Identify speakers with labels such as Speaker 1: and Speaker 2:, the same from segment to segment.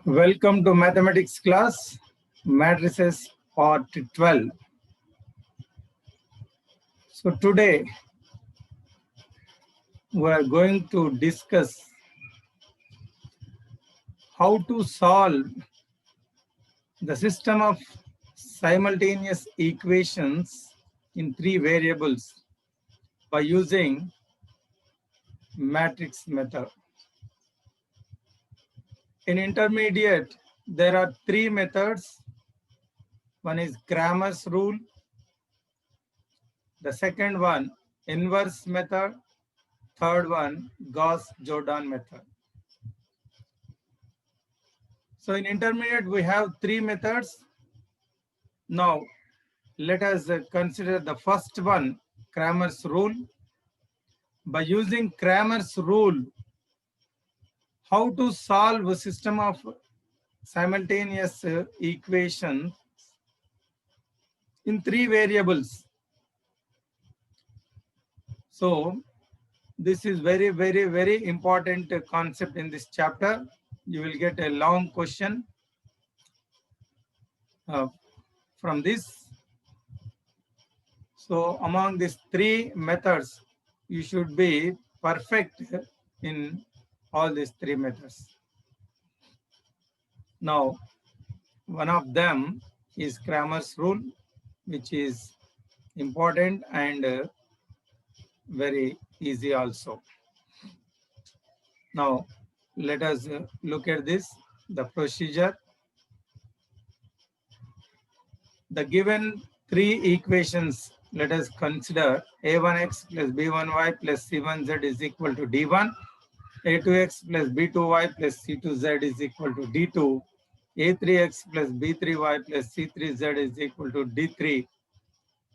Speaker 1: Welcome to mathematics class, matrices part 12. So today we are going to discuss how to solve the system of simultaneous equations in three variables by using matrix method. In intermediate, there are three methods. One is Cramer's rule. The second one, inverse method. Third one, Gauss-Jordan method. So in intermediate, we have three methods. Now, let us consider the first one, Cramer's rule. By using Cramer's rule, how to solve a system of simultaneous equations in three variables. So this is very, very, very important concept in this chapter. You will get a long question from this. So among these three methods, you should be perfect in all these three methods. Now, one of them is Cramer's rule, which is important and very easy also. Now, let us look at this, the procedure. The given three equations, let us consider a1x plus b1y plus c1z is equal to d1, a2x plus b2y plus c2z is equal to d2, a3x plus b3y plus c3z is equal to d3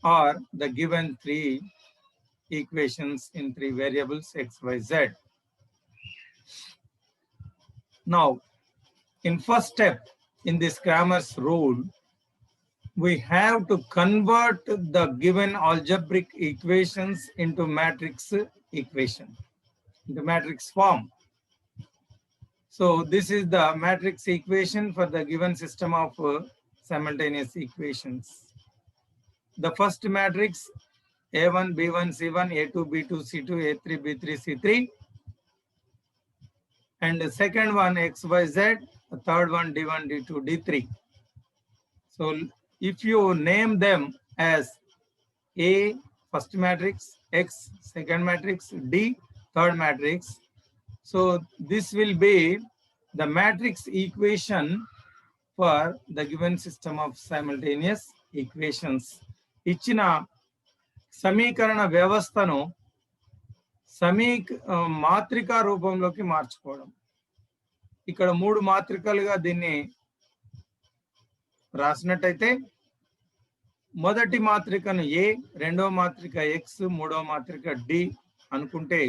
Speaker 1: are the given three equations in three variables x, y, z. Now, in first step in this Cramer's rule, we have to convert the given algebraic equations into matrix equation, into matrix form. So this is the matrix equation for the given system of simultaneous equations. The first matrix A1, B1, C1, A2, B2, C2, A3, B3, C3. And the second one X, Y, Z. The third one D1, D2, D3. So if you name them as A, first matrix, X, second matrix, D, third matrix. So this will be the matrix equation for the given system of simultaneous equations. ఇచ్చిన సమీకరణ వ్యవస్థను మాత్రికా రూపంలోకి మార్చుకోవడం. ఇక్కడ మూడు మాత్రికలుగా దీన్ని రాసినట్టయితే మొదటి మాత్రికను ఏ, రెండవ మాత్రిక ఎక్స్, మూడవ మాత్రిక డి అనుకుంటే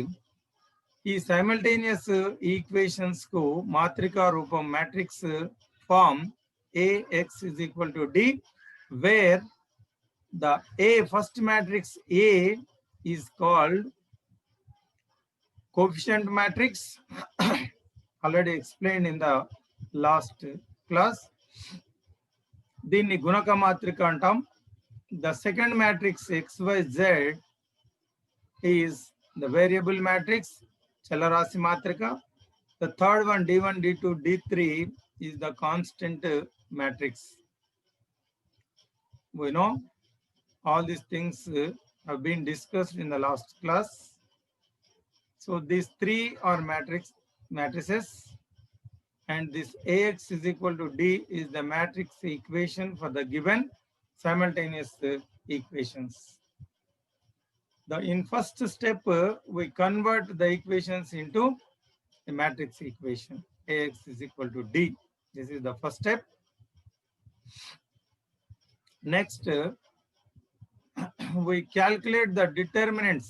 Speaker 1: ఈ సైమల్టేనియస్ ఈక్వేషన్స్ కు మాత్రికా రూపం matrix form AX is equal to D, where the first matrix A is called coefficient matrix, already explained in the last class. దీన్ని గుణక మాత్రిక అంటాం. The second matrix XYZ is the variable matrix, చలరాశి మాత్రిక. The third one D1, D2, D3 is the constant matrix. We know all these things have been discussed in the last class. So these three are matrices, and this AX is equal to D is the matrix equation for the given simultaneous equations. In first step, we convert the equations into a matrix equation. AX is equal to D. This is the first step. Next, we calculate the determinants.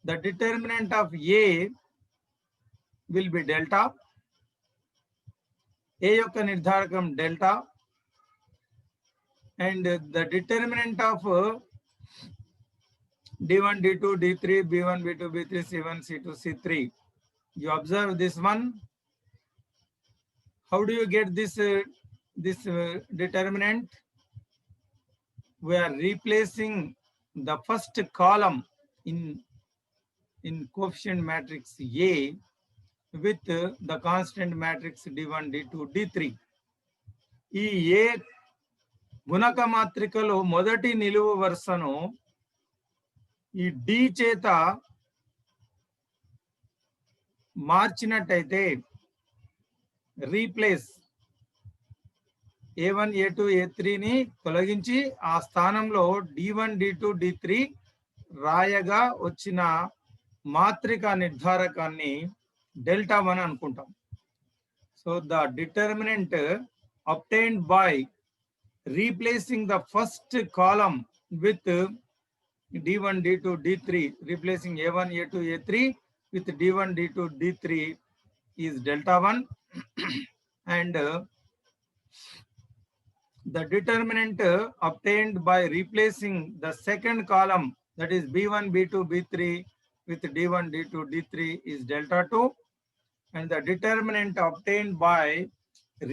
Speaker 1: The determinant of A will be delta. A యొక్క నిర్ధారకం delta. And the determinant of D1, D2, D3, B1, B2, B3, C1, C2, C3. You observe this one. How do you get this determinant? We are replacing the first column in coefficient matrix A with the constant matrix D1, D2, D3. ఈ ఏ గుణక మాత్రికలో మొదటి నిలువు వరుసను ఈ D చేత మార్చినట్టయితే replace A1, A2, A3ని తొలగించి ఆ స్థానంలో D1, D2, D3 రాయగా వచ్చిన మాత్రిక నిర్ధారకాన్ని డెల్టా 1 అనుకుంటాం. So the determinant obtained by replacing the first column with D1, D2, D3, replacing A1, A2, A3 with D1, D2, D3 is delta 1 and the determinant obtained by replacing the second column, that is B1, B2, B3 with D1, D2, D3 is delta 2 and the determinant obtained by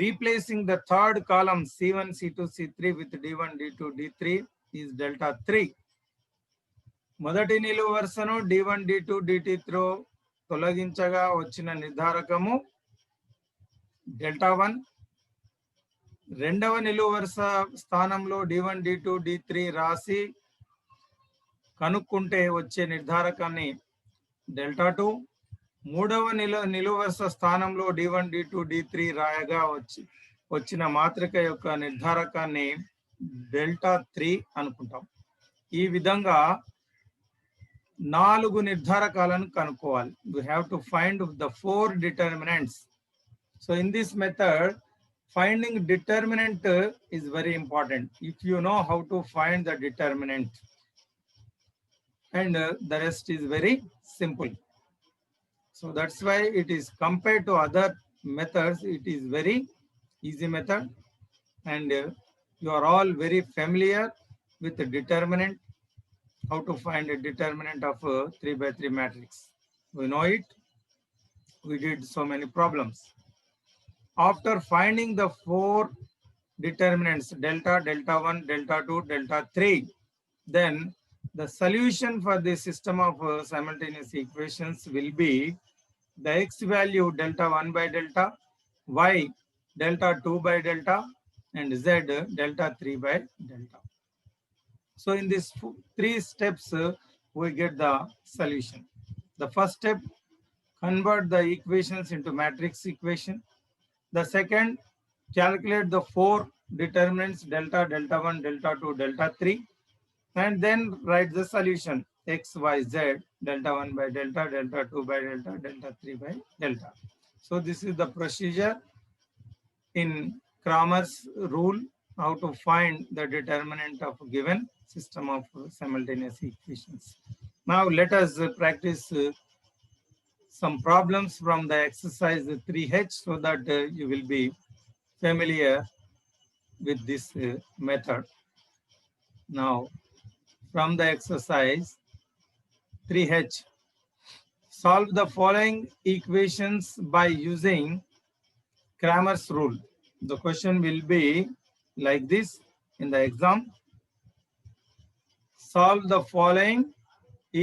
Speaker 1: replacing the third column C1, C2, C3 with D1, D2, D3 is delta 3. మొదటి నిలువు వరుసను D1, D2, D3 తొలగించగా వచ్చిన నిర్ధారకము delta 1. రెండవ నిలువు వరుస స్థానంలో D1, D2, D3 రాసి కనుక్కుంటే వచ్చే నిర్ధారకాన్ని డెల్టా 2. మూడవ నిలువు వరుస స్థానంలో D1, D2, D3 రాయగా వచ్చిన మాత్రిక యొక్క నిర్ధారకాన్ని డెల్టా 3 అనుకుంటాం. ఈ విధంగా 4 నిర్ధారకాలను కనుక్కోవాలి. We have to find the 4 determinants. So in this method, finding determinant is very important. If you know how to find the determinant, and the rest is very simple. So that's why it is compared to other methods, it is very easy method, and you are all very familiar with the determinant, how to find a determinant of a 3x3 matrix. We know it. We did so many problems. After finding the 4 determinants, delta, delta 1, delta 2, delta 3, then the solution for this system of simultaneous equations will be the x value delta 1 by delta, y delta 2 by delta, and z delta 3 by delta. So in these 3 steps, we get the solution. The first step, convert the equations into matrix equation. The second, calculate the 4 determinants delta, delta 1, delta 2, delta 3, and then write the solution x, y, z, delta 1 by delta, delta 2 by delta, delta 3 by delta. So this is the procedure in Cramer's rule, how to find the determinant of a given system of simultaneous equations. Now let us practice some problems from the exercise 3H so that you will be familiar with this method. Now, from the exercise 3H, solve the following equations by using Cramer's rule. The question will be like this in the exam. Solve the following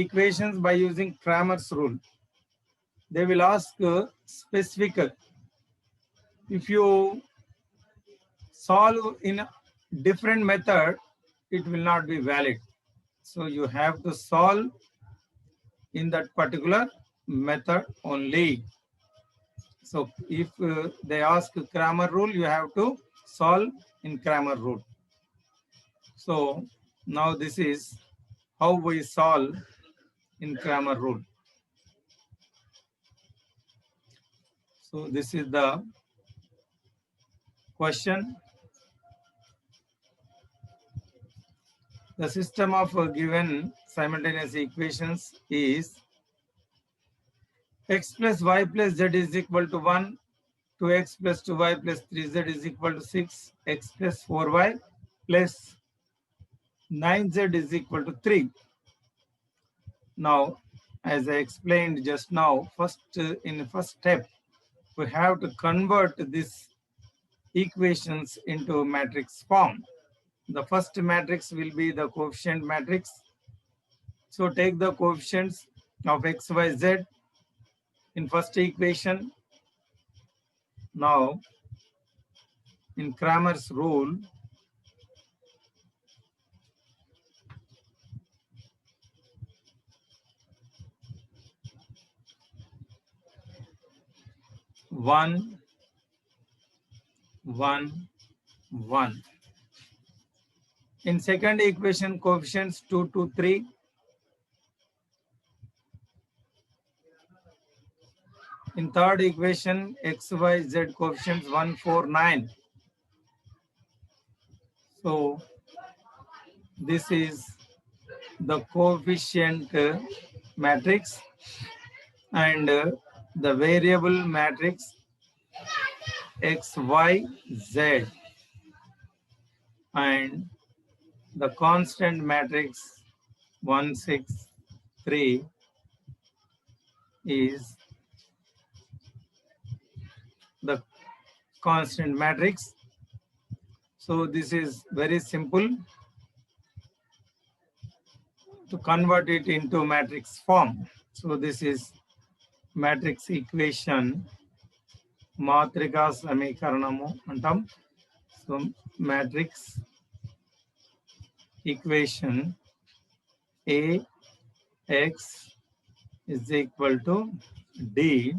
Speaker 1: equations by using Cramer's rule. They will ask specific. If you solve in a different method, it will not be valid. So you have to solve in that particular method only. So if they ask Cramer rule, you have to solve in Cramer rule. So now this is how we solve in Cramer rule. So this is the question. The system of given simultaneous equations is x plus y plus z is equal to 1, 2x plus 2y plus 3z is equal to 6, x plus 4y plus 9z is equal to 3. Now, as I explained just now, first in the first step, we have to convert this equations into matrix form. The first matrix will be the coefficient matrix. So take the coefficients of x, y, z in first equation. Now, in Cramer's rule, one, one, one. In second equation, coefficients 2, 2, 3. In third equation, x, y, z coefficients 1, 4, 9. So this is the coefficient matrix, and the variable matrix x, y, z, and the constant matrix 1, 6, 3 is the constant matrix. So this is very simple to convert it into matrix form. So this is matrix equation, Matrika Samikaranam antam. So matrix equation A x is equal to D.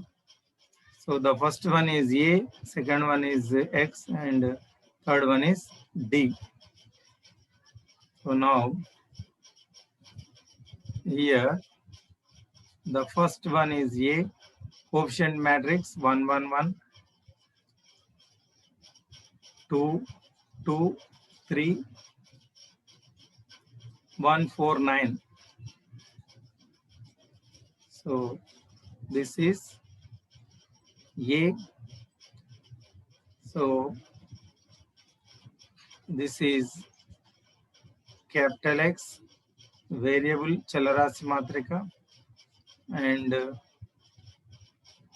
Speaker 1: So the first one is A, second one is X, and third one is D. So now here the first one is A, coefficient matrix 1, 1, 1, 2, 2, 3, 1, 4, 9. So this is A. So this is capital X, variable Chalarasi Matrika, and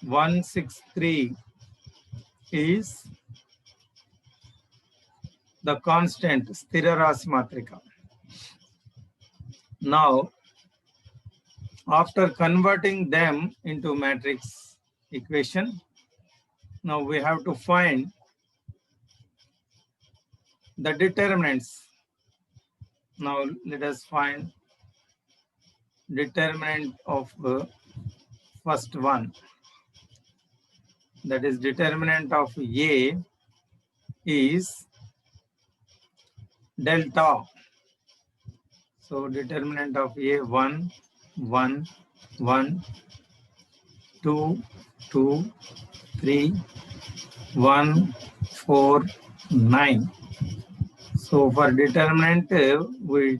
Speaker 1: 163 is the constant Sthirarasi Matrika. Now, after converting them into matrix equation, now we have to find the determinants. Now let us find determinant of the first one. That is, determinant of A is delta. So determinant of A 1, 1, 1, 2, 2, 3, 1, 4, 9. So for determinant, we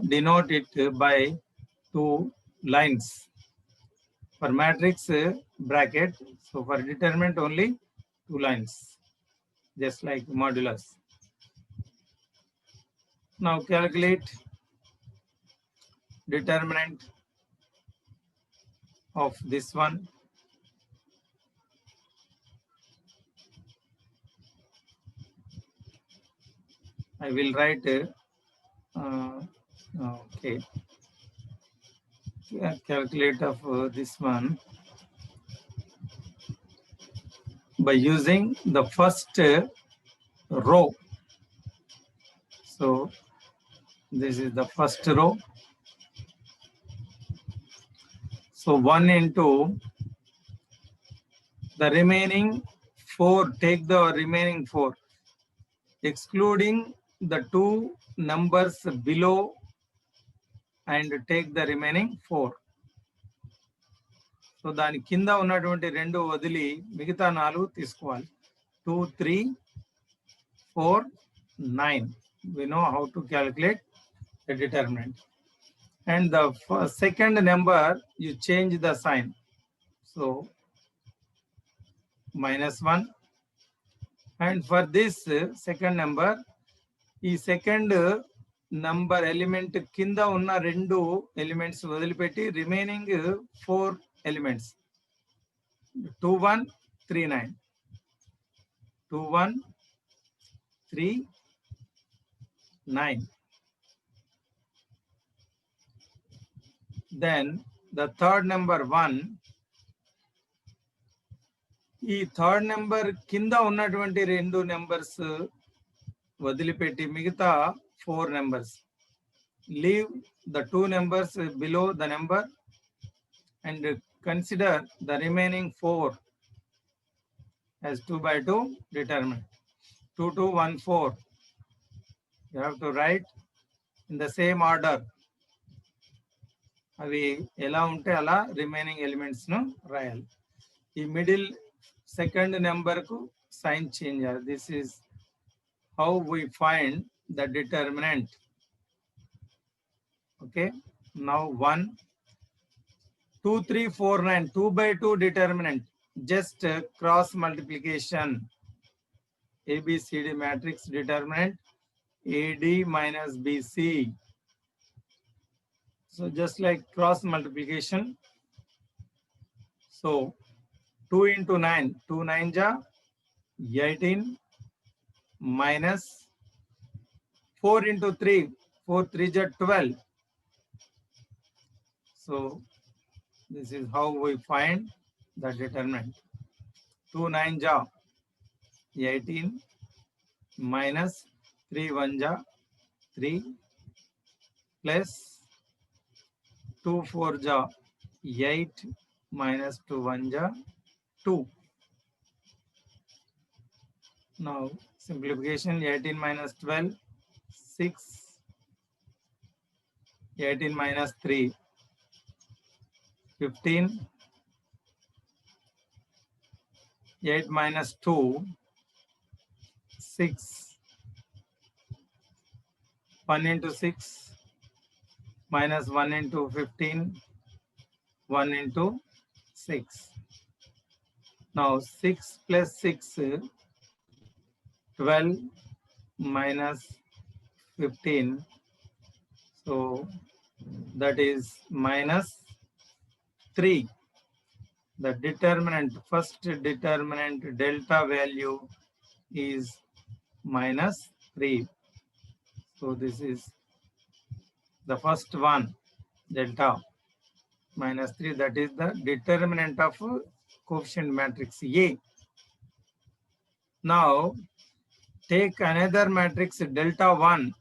Speaker 1: denote it by 2 lines. For matrix bracket, so for determinant only 2 lines, just like modulus. Now calculate determinant of this one. I will write okay. Calculate of this one by using the first row. So this is the first row. So 1 into the remaining 4, take the remaining 4, excluding the 2 numbers below, and take the remaining 4. So దాని కింద ఉన్నటువంటి 2 వదిలి మిగతా 4 తీసుకోవాలి. 2, 3, 4, 9. We know how to calculate the determinant. And the second number, you change the sign. So -1. And for this second number, ఈ second number element కింద ఉన్న 2 elements వదిలిపెట్టి remaining 4 elements. 2139. 2139. Then the third number 1. ఈ third number కింద ఉన్నటువంటి 2 numbers వదిలిపెట్టి మిగతా 4 numbers, leave the 2 numbers below the number and consider the remaining 4 as 2 by 2 determinant. 2214. You have to write in the same order. అవి ఎలా ఉంటే అలా remaining elements ను రాయాలి. ఈ మిడిల్ సెకండ్ నెంబర్ కు సైన్ చేంజ్ చేయాలి. This is how we find the determinant. Okay, now 1 2 3 4 9 2 by 2 determinant. Just cross multiplication. ABCD matrix determinant AD minus BC. So just like cross multiplication. So 2 into 9, 2 9 ja 18 minus 4 into 3, 4 3 ja 12. So this is how we find the determinant. 2 9 ja 18 minus 3 1 ja 3 plus 2 4 ja 8 minus 2 1 ja 2. Now simplification. 18 minus 12 6, 18 minus 3 15, 8 minus 2 6, 1 into 6 minus 1 into 15, 1 into 6. Now 6 plus 6, 12 minus 15. So that is minus 3. The determinant, first determinant delta value is minus 3. So this is the first one, delta minus 3. That is the determinant of coefficient matrix A. Now take another matrix delta 1,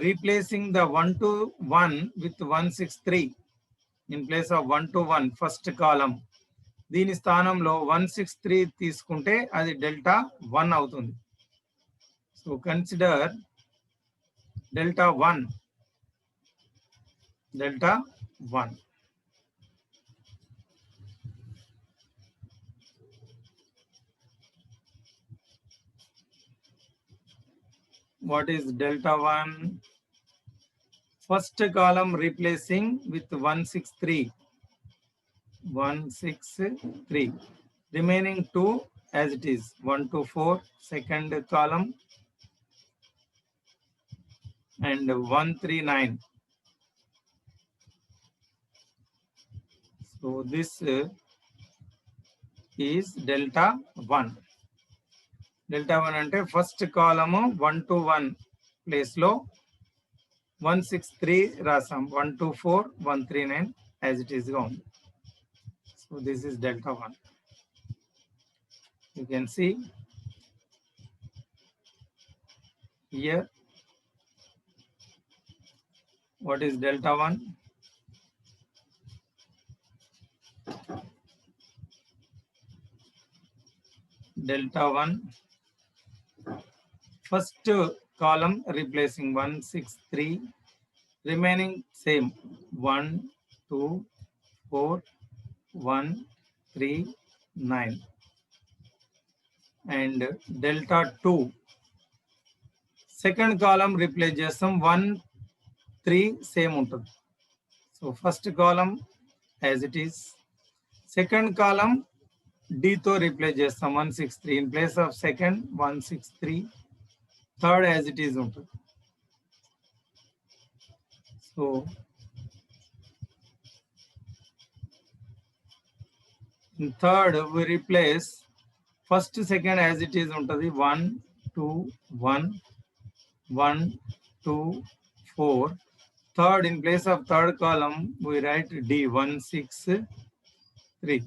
Speaker 1: replacing the 1 to 1 with 163 in place of 1 to 1 first column. దీని స్థానంలో 163 తీసుకుంటే అది delta 1 అవుతుంది. So consider delta 1. Delta 1. What is delta 1? First column replacing with 163. 163. Remaining 2 as it is. 1 to 4 second column and 139. So this is delta 1. Delta 1 ante first column 1 to 1 place lo 163 rasam. 1 to 4 139 as it is gone. So this is delta 1. You can see here what is delta 1. Delta 1, first column replacing 163, remaining same 1 2 4 1 3 9, and delta 2 second column replace chestam 1 3 same untadi. So first column as it is, second column D తో replace చేస్తాం 163 in place of second 163, third as it is ఉంటుంది. So In third, we replace first, second as it is untadi 1, 2, 1, 1, 2, 4. Third, in place of third column, we write D 1, 6, 3.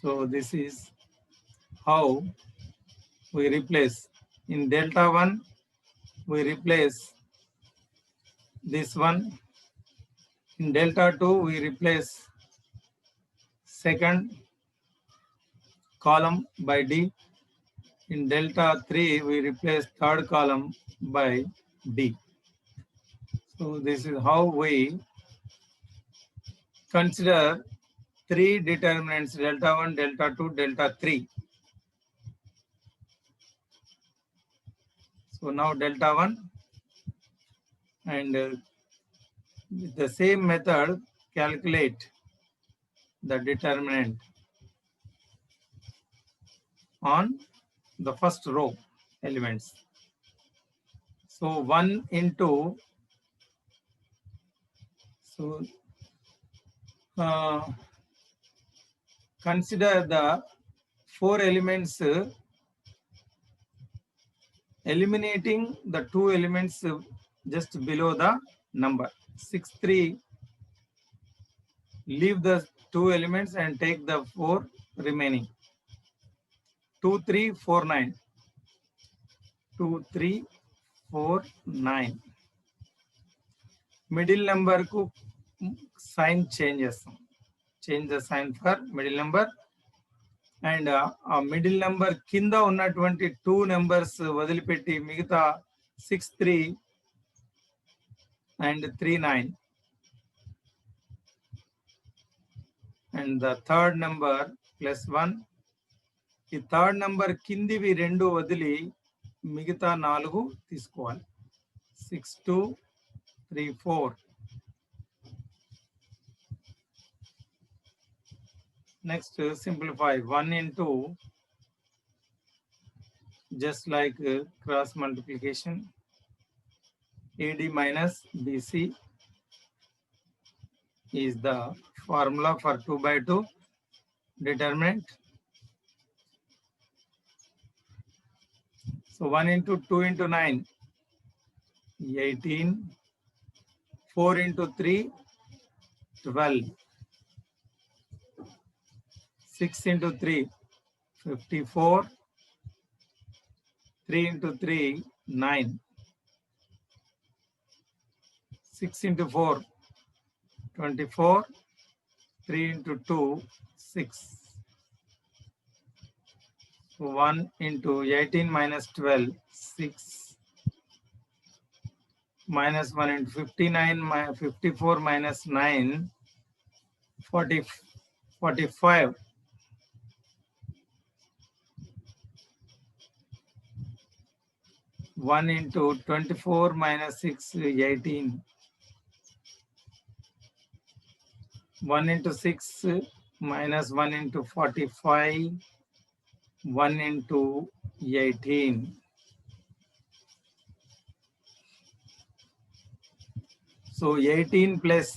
Speaker 1: So this is how we replace. In delta 1, we replace this one. In delta 2, we replace second column by D. In delta 3, we replace third column by D. So this is how we consider three determinants: delta 1, delta 2, delta 3. So now delta 1, and with the same method, calculate the determinant on the first row elements. So 1 into, so consider the 4 elements, eliminating the 2 elements just below the number. 6, 3, leave the 2 elements and take the 4 remaining. 2, 3, 4, 9. 2, 3, 4, 9. Middle number ku sign changes. Change the sign for middle number. And middle number kinda ఉన్నటువంటి 2 numbers వదిలిపెట్టి మిగతా 6, 3 and 3, 9. And the third number plus 1. ఈ third number కిందివి 2 వదిలి మిగతా 4 తీసుకోవాలి. 6, 2, 3, 4. Next, simplify 1 into, just like cross multiplication, AD minus BC is the formula for 2 by 2 determinant. So 1 into 2 into 9, 18. 4 into 3, 12. 6 into 3, 54. 3 into 3, 9. 6 into 4, 24. 3 into 2, 6. 1 into 18 minus 12, 6. Minus 1 into 59, 54 minus 9, 45. 1 into 24 minus 6, 18. 1 into 6 minus 1 into 45. 1 into 18. So 18 plus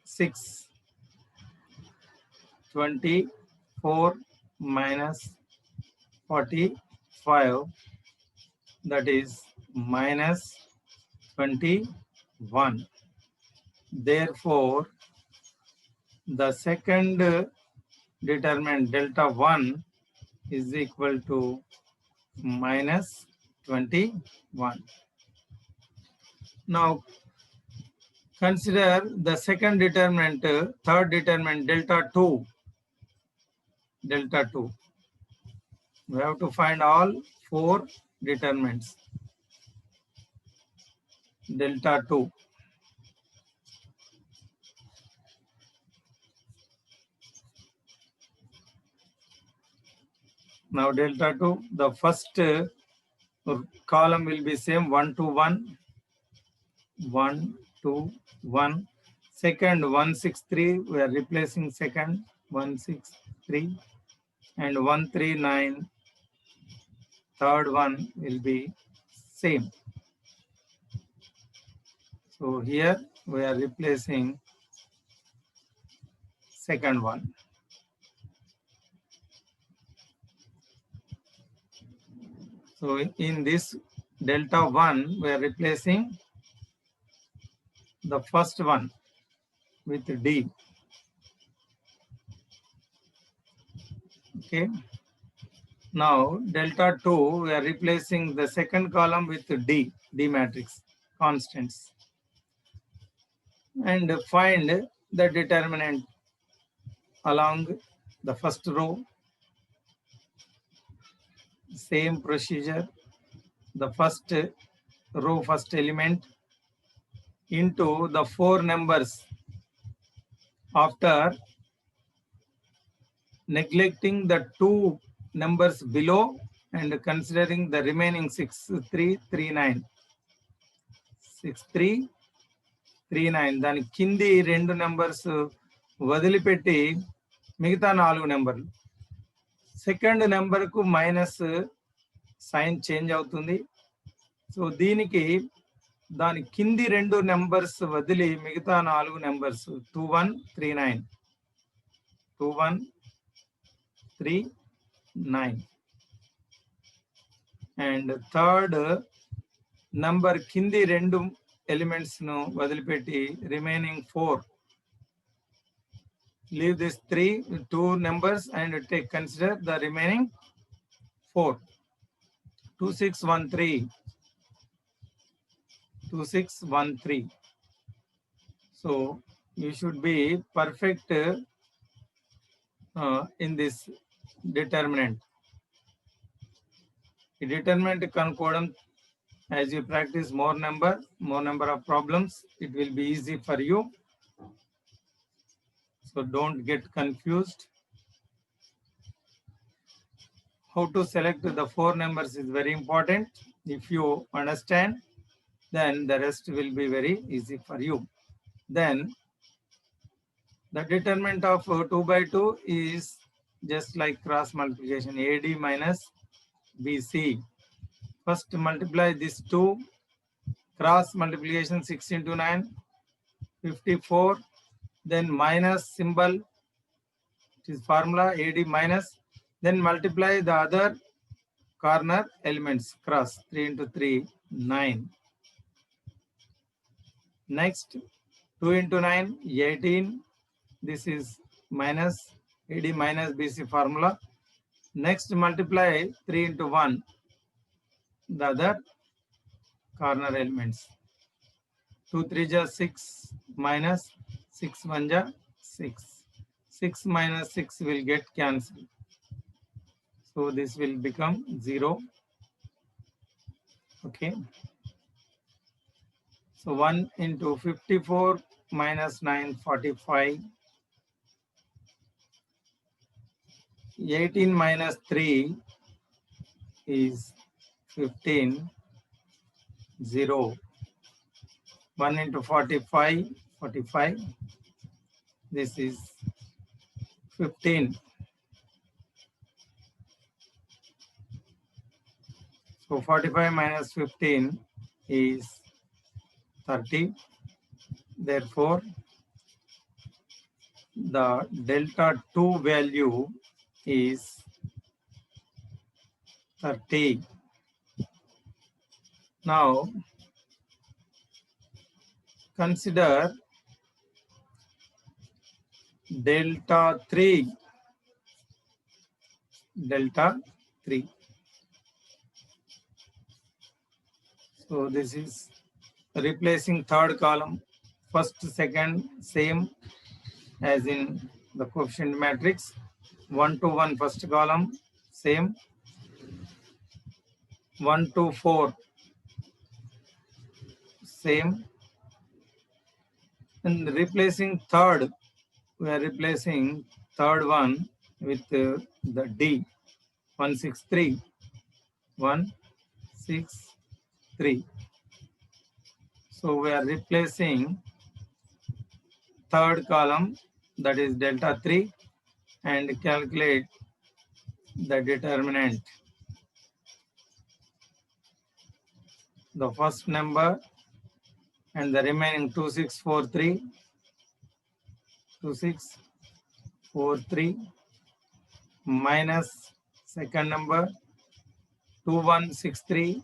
Speaker 1: 6, 24 minus 45, that is minus 21. Therefore, the second determinant delta 1 is equal to minus 21. Now consider the second determinant, third determinant delta 2. Delta 2. We have to find all 4 determinants. Delta 2. Now delta 2, the first column will be same, 1 to 1. 1, 2, 1. Second, 1, 6, 3. We are replacing second, 1, 6, 3. And 1, 3, 9. Third one will be same. So here we are replacing second one. So in this delta 1, we are replacing the first one with D. Okay. Now delta 2, we are replacing the second column with D matrix, constants. And find the determinant along the first row. Same procedure. The first row, first element into the 4 numbers after neglecting the 2 numbers below and considering the remaining 6339. 6339. దాని కింది 2 numbers వదిలిపెట్టి మిగతా 4 నెంబర్లు. Second నెంబర్కు minus sign change అవుతుంది. So దీనికి దాని కింది 2 నెంబర్స్ వదిలి మిగతా 4 నెంబర్స్ 2139. 2139. అండ్ థర్డ్ నంబర్ కింది 2 ఎలిమెంట్స్ ను వదిలిపెట్టి remaining 4. Leave this 2 numbers and consider the remaining 4. 2613. 2613. So you should be perfect in this determinant. The determinant కనుక్కోవడం, as you practice more number of problems, it will be easy for you. So don't get confused. How to select the 4 numbers is very important. If you understand, then the rest will be very easy for you. Then the determinant of 2 by 2 is just like cross multiplication, AD minus BC. First multiply this 2, cross multiplication 6 into 9, 54, then minus symbol, it is formula AD minus, then multiply the other corner elements, cross 3 into 3, 9. Next 2 into 9, 18, this is minus AD minus BC formula. Next multiply 3 into 1, the other corner elements. 2 3 ja 6 minus 6 1 ja 6. 6 minus 6 will get cancelled. So this will become 0. Okay. So 1 into 54 minus 9, 45. 18 minus 3 is 15, 0. 1 into 45, 45. This is 15. So 45 minus 15 is 30. Therefore, the delta 2 value is 30. Now, consider delta 3. Delta 3. So this is replacing third column, first, second, same as in the coefficient matrix. 1 to 1 first column, same. 1 to 4, same. And replacing third, we are replacing third one with the D, 163. 163. So we are replacing third column, that is delta 3, and calculate the determinant. The first number and the remaining 2643. 43 minus second number 2163,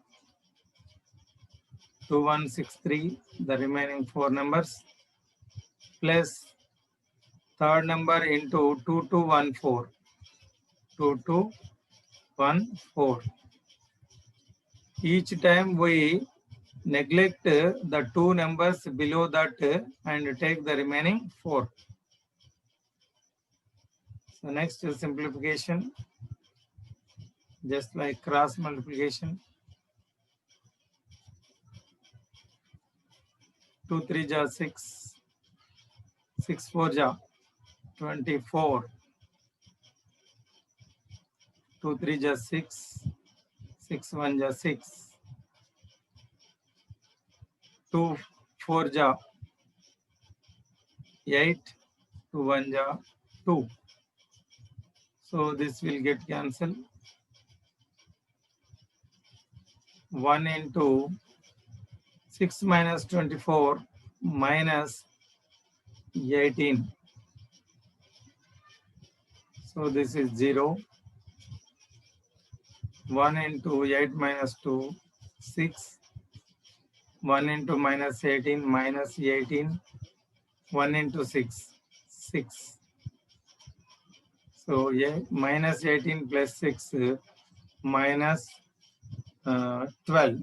Speaker 1: 2163, the remaining four numbers, plus third number into 2214, 2214. Each time we neglect the two numbers below that and take the remaining four. So next is simplification, just like cross multiplication. 2 3 ja 6, 6 4 ja 24, 2 3 ja 6, 6 1 ja 6, 2 4 ja 8, 2 1 ja 2. So this will get cancelled. 1 into 6 minus 24 minus 18. So this is 0. 1 into 8 minus 2, 6. 1 into minus 18 minus 18. 1 into 6, 6. So yeah, minus 18 plus 6 minus 12.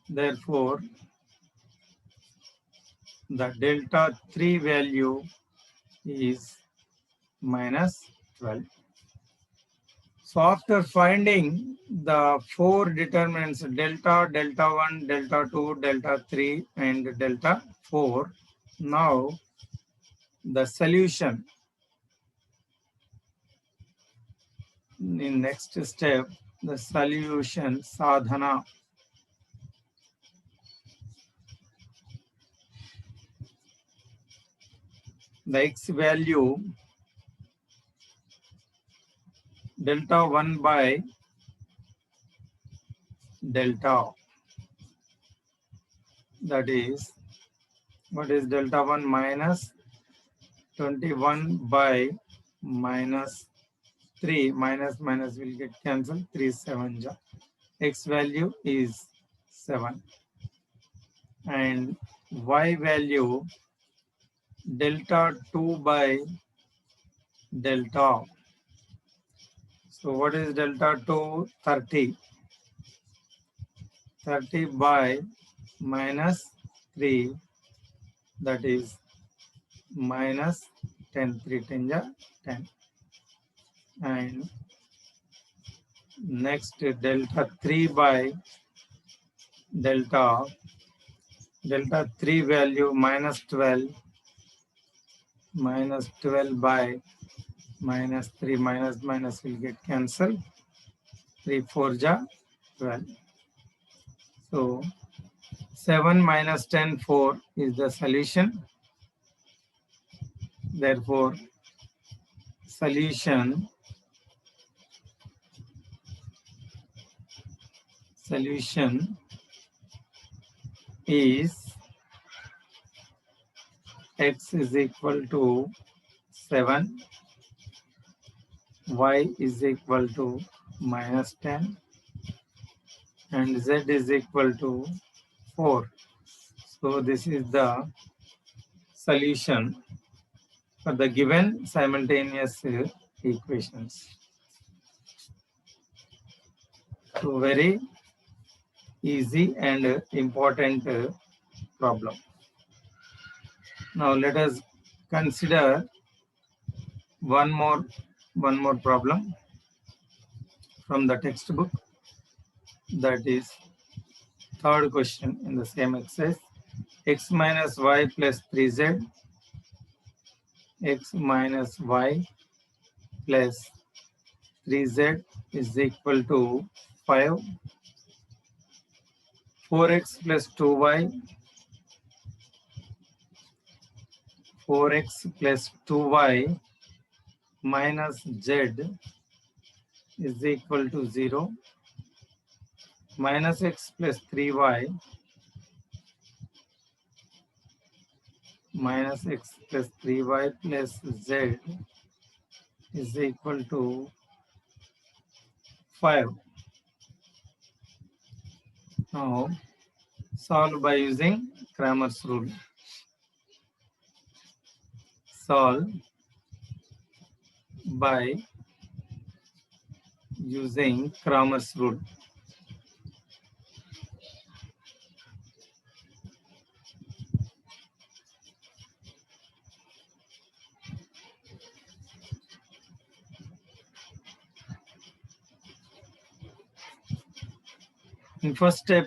Speaker 1: Therefore, the delta 3 value is minus 12. So after finding the four determinants delta, delta 1, delta 2, delta 3 and delta 4, now the solution in next step, the solution sadhana. The x value delta 1 by delta, that is, what is delta 1 minus 21 by minus 3, minus minus will get cancelled, 3 7 ja. X value is 7 and y value delta 2 by delta. So what is delta 2? 30. 30 by minus 3, that is minus 10. 3 10 ja 10. And next delta 3 by delta. Delta 3 value minus 12. Minus 12 by minus 3, minus minus will get cancelled. 3 4 ja 12. So 7 minus 10, 4 is the solution. Therefore, solution is x is equal to 7, y is equal to minus 10, and z is equal to 4. So this is the solution for the given simultaneous equations. So very easy and important problem. Now let us consider one more problem from the textbook. That is third question in the same exercise. X minus y plus 3z. X minus y plus 3z is equal to 5. 4x plus 2y. 4x plus 2y minus z is equal to 0. Minus x plus 3y minus x plus 3y plus z is equal to 5. Now solve by using Cramer's rule. Solve by using Cramer's rule. In first step,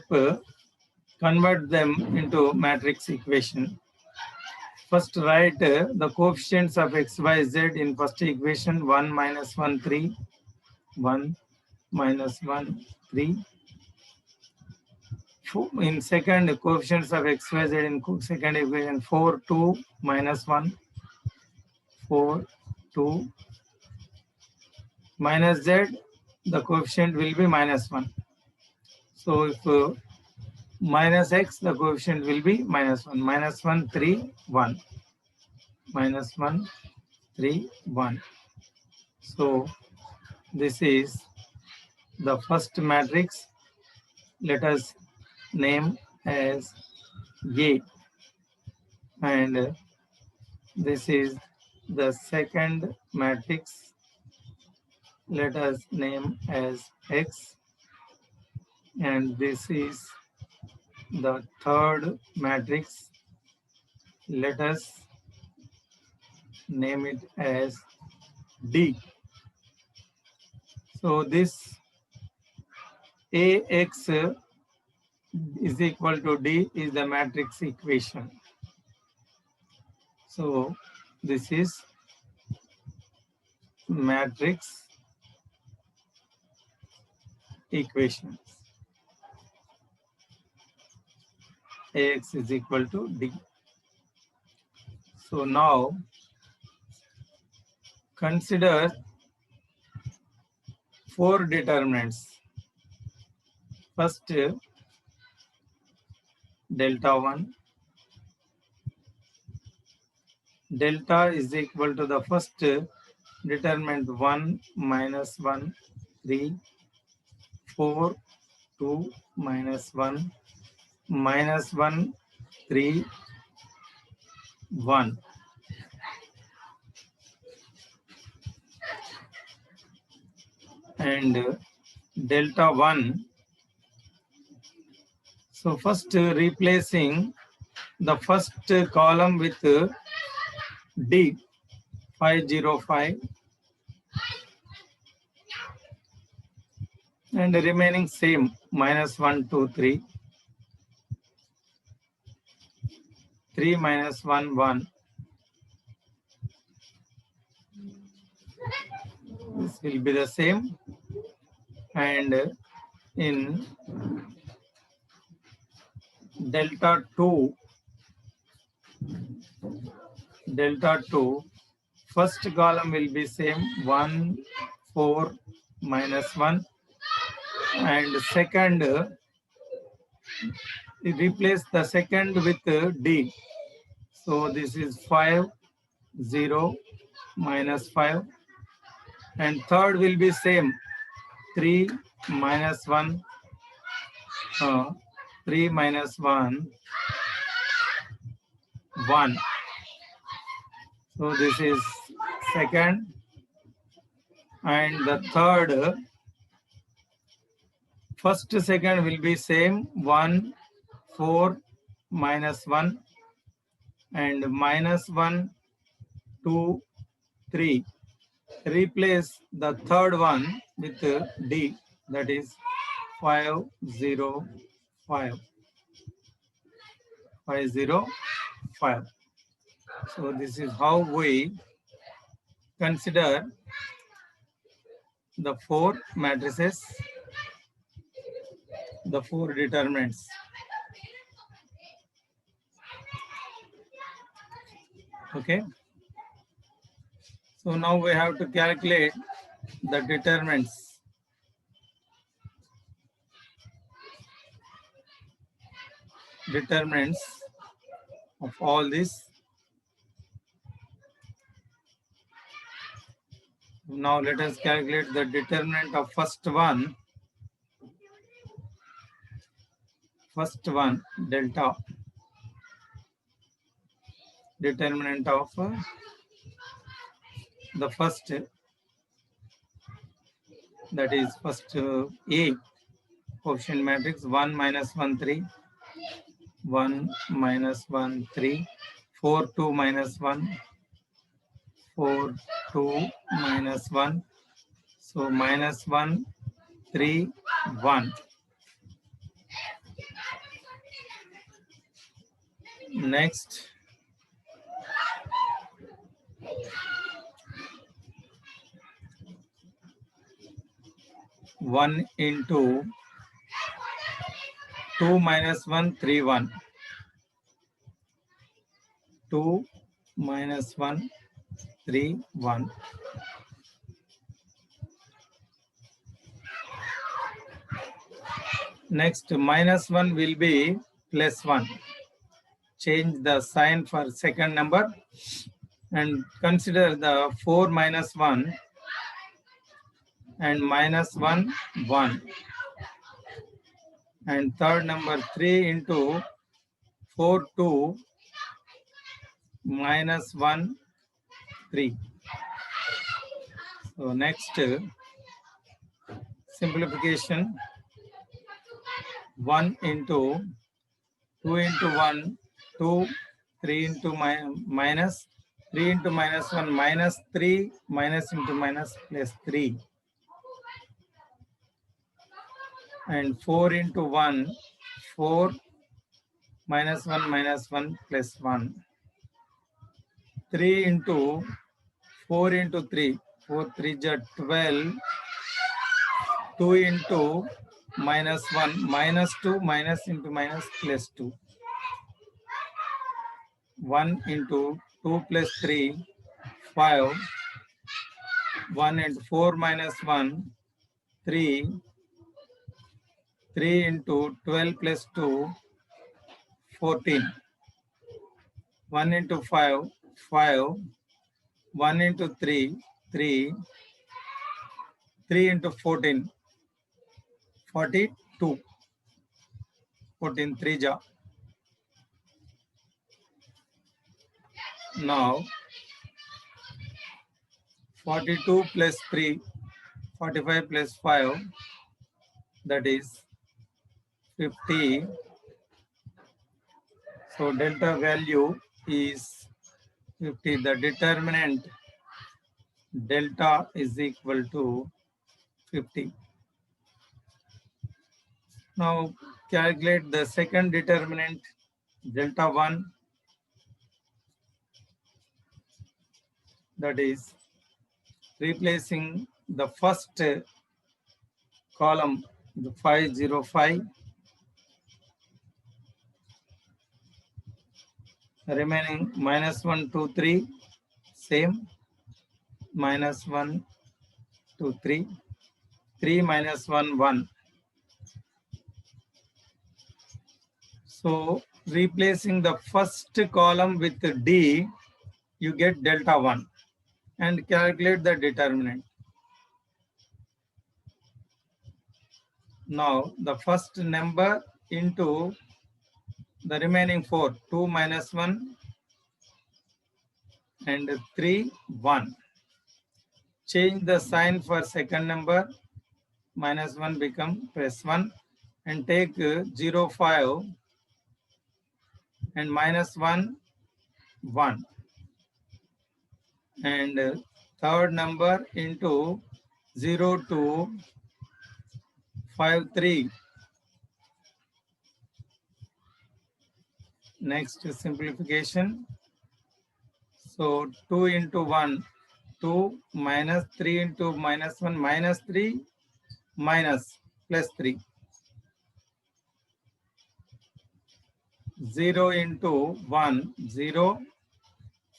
Speaker 1: convert them into matrix equation. First write the coefficients of x, y, z in first equation 1, minus 1, 3, 1, minus 1, 3. In second, coefficients of x, y, z in second equation 4, 2, minus 1, 4, 2, minus z, the coefficient will be minus 1. So if minus x, the coefficient will be minus 1. Minus 1, 3, 1. Minus 1, 3, 1. So this is the first matrix. Let us name as A. And this is the second matrix. Let us name as X. And this is the third matrix. Let us name it as D. So this AX is equal to D is the matrix equation. So this is matrix equations. AX is equal to D. So now consider 4 determinants. First, delta 1. Delta is equal to the first determinant 1, minus 1, 3, 4, 2, minus 1, minus 1, 3, 1. And delta 1. So first replacing the first column with D, 505, and remaining same, minus 1, 2, 3, 3 minus 1, 1. This will be the same. And in delta 2, first column will be same, 1, 4, minus 1. And second, replace the second with D. So this is 5, 0, minus 5. And third will be same, 3, minus 1, 3 minus 1, 1. So this is second. And the third, first, second will be same, 1, 4, minus 1, and minus 1, 2, 3. Replace the third one with D, that is 5, 0, 5. 5, 0, 5. So this is how we consider the 4 matrices, the 4 determinants. Okay. So now we have to calculate the determinants. Determinants of all this. Now let us calculate the determinant of first one. First one, delta. Determinant of the first, that is first A coefficient matrix 1 minus 1 3, 1 minus 1 3, 4 2 minus 1, 4 2 minus 1, so minus 1 3 1. Next, one into 2 minus 1 3 1, 2 minus 1 3 1. Next, minus 1 will be plus 1. Change the sign for second number and consider the 4 minus 1 and minus 1 1. And third number 3 into 4 2 minus 1 3. So next, simplification. 1 into 2 into 1 2, 3 into minus 3 into minus 1 minus 3, minus into minus plus 3, and 4 into 1 4 minus 1 plus 1, 3 into 4 into 3, 4 3 is 12, 2 into minus 1 minus 2, minus into minus plus 2, 1 into 2 plus 3 5, 1 and 4 minus 1 3, 3 into 12 plus 2 14, 1 into 5 5, 1 into 3 3, 3 into 14 42, 14 3 ja. Now 42 plus 3, 45 plus 5, that is 50. So delta value is 50. The determinant delta is equal to 50. Now calculate the second determinant, delta 1, that is replacing the first column, the 505, remaining minus 1 2 3, same, minus 1 2 3, 3 minus 1 1. So replacing the first column with D, you get delta 1 and calculate the determinant. Now the first number into the remaining 4, 2 minus 1 and 3 1. Change the sign for second number, minus 1 become plus 1, and take 0 5 and minus 1 1, and third number into 0 2 5 3. Next simplification. So 2 into 1 2, minus 3 into minus 1 minus 3, minus plus 3, 0 into 1 0,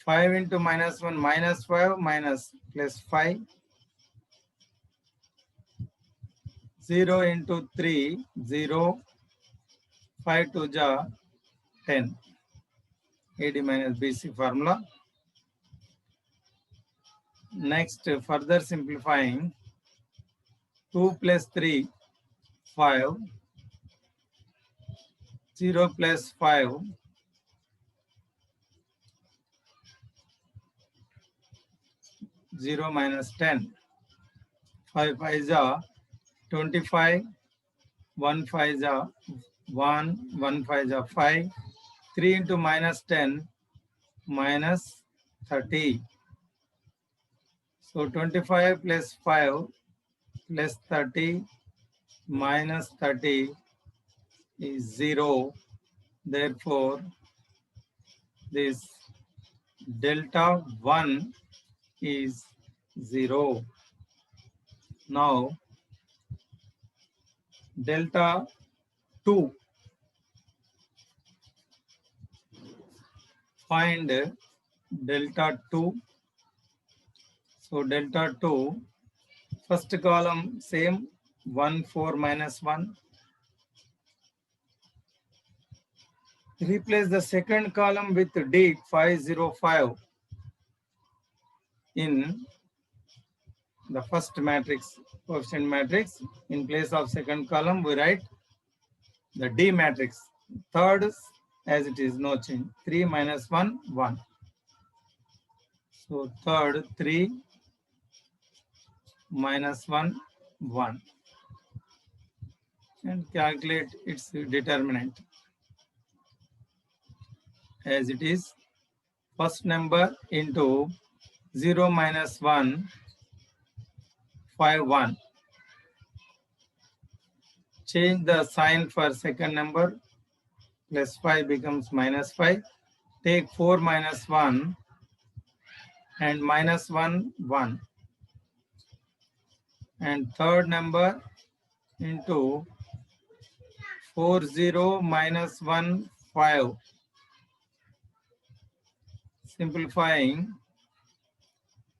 Speaker 1: 5 into minus 1 minus 5, minus plus 5, 0 into 3 0, 5 to ja 10, AD minus BC formula. Next, further simplifying, 2 plus 3, 5, 0 plus 5, 0 minus 10, 5 5 is 25, 1 5 is 1, 1 5 is 5, 3 into minus 10, minus 30. So 25 plus 5 plus 30 minus 30 is 0. Therefore, this delta 1 is 0. Now, delta 2. Find delta 2. So delta 2, first column same, 1 4 minus 1. Replace the second column with D 505 in the first matrix, coefficient matrix. In place of second column, we write the D matrix. Third, as it is, no change. 3 minus 1, 1. So third, 3 minus 1, 1. And calculate its determinant. As it is, first number into 0 minus 1, 5, 1. Change the sign for second number. Plus 5 becomes minus 5. Take 4 minus 1 and minus 1, 1. And third number into 4, 0 minus 1, 5. Simplifying,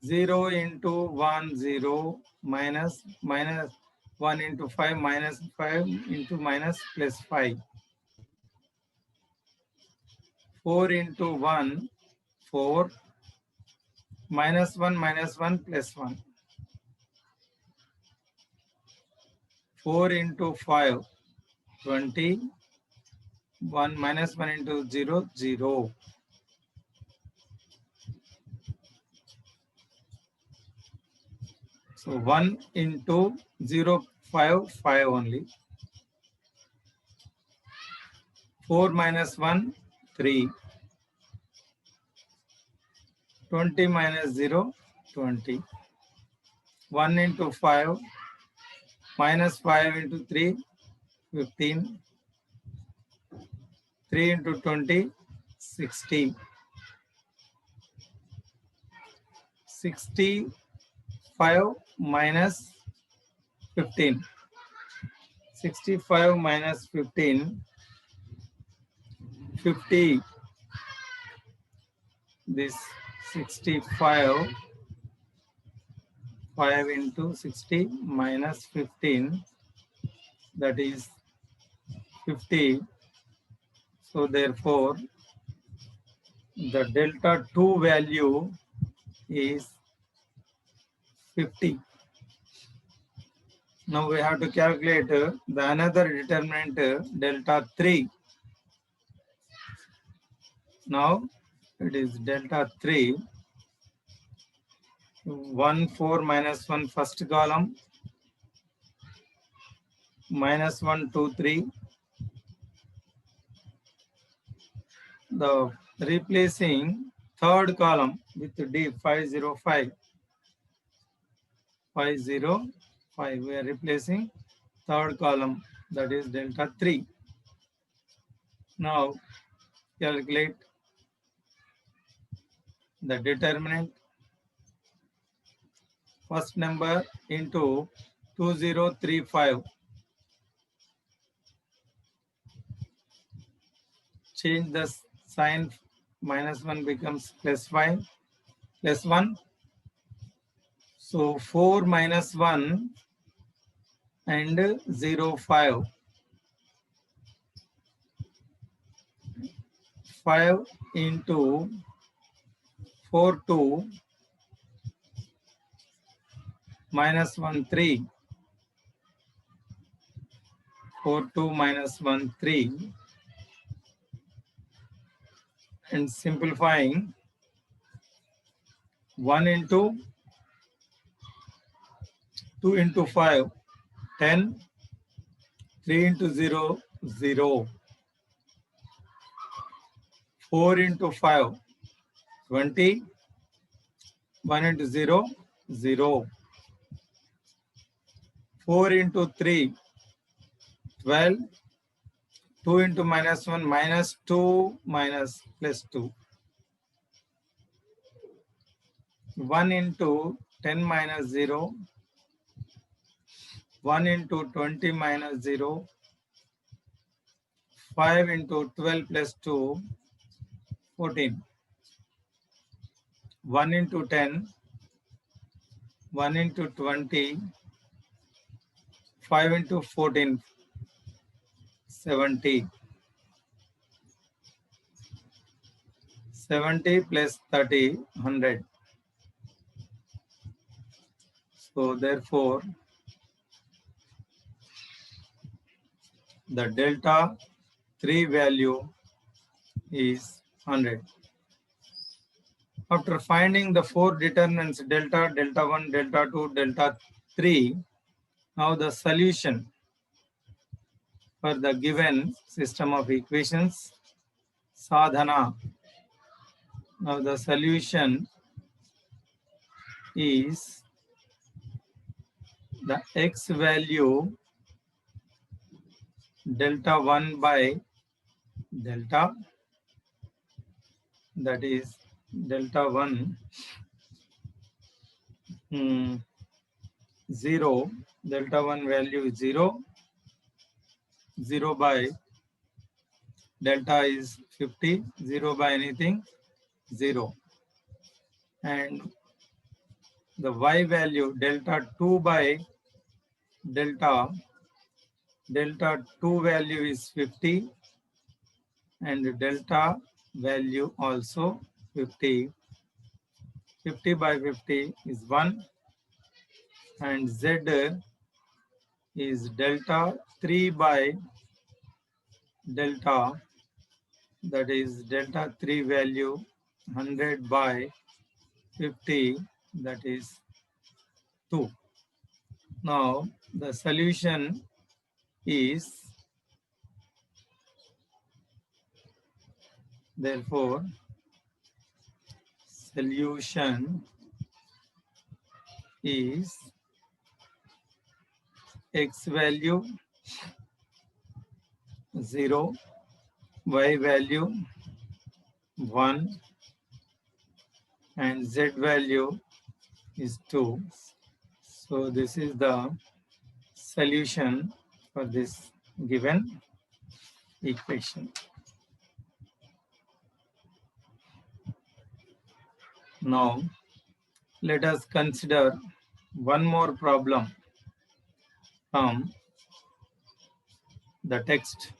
Speaker 1: 0 into 1, 0 minus 1 into 5 minus 5 into minus plus 5. 4 into 1, 4 minus 1 plus 1. 4 into 5, 20. 1 minus 1 into 0, 0. So 1 into 0, 5, 5 only. 4 minus 1, 3. 20 minus 0, 20. 1 into 5, minus 5 into 3, 15. 3 into 20, 60. 65 minus 15. 65 minus 15, 50. This 65, 5 into 60 minus 15, that is 50. So therefore, the delta 2 value is 50. Now we have to calculate the another determinant, delta 3. Now it is delta 3. 1, 4 minus 1 first column, minus 1, 2, 3. The replacing third column with D 505. 505. We are replacing third column, that is delta 3. Now calculate the determinant. First number into 2035. Change the sign, minus 1 becomes plus 5, plus 1. So 4 minus 1 and 0, 5. 5 into 4, 2. minus 1, 3. 4, 2 minus 1, 3. And simplifying 1 into 2 into 5, 10. 3 into 0, 0. 4 into 5, 20. 1 into 0, 0. 4 into 3, 12. 2 into minus 1, minus 2, minus plus 2. 1 into 10 minus 0. 1 into 20 minus 0. 5 into 12 plus 2, 14. 1 into 10. 1 into 20. 5 into 14, 70. 70 plus 30, 100. So therefore, the delta 3 value is 100. After finding the 4 determinants delta, delta 1, delta 2, delta 3, now the solution for the given system of equations, sadhana. Now the solution is the x value delta 1 by delta, that is delta 1 0, delta 1 value is 0, 0 by delta is 50, 0 by anything, 0. And the y value delta 2 by delta, delta 2 value is 50 and delta value also 50. 50 by 50 is 1 and z is delta 3 by delta, that is delta 3 value 100 by 50, that is 2. Now the solution is, therefore solution is x value 0, y value 1 and z value is 2. So this is the solution for this given equation. Now let us consider one more problem from the text.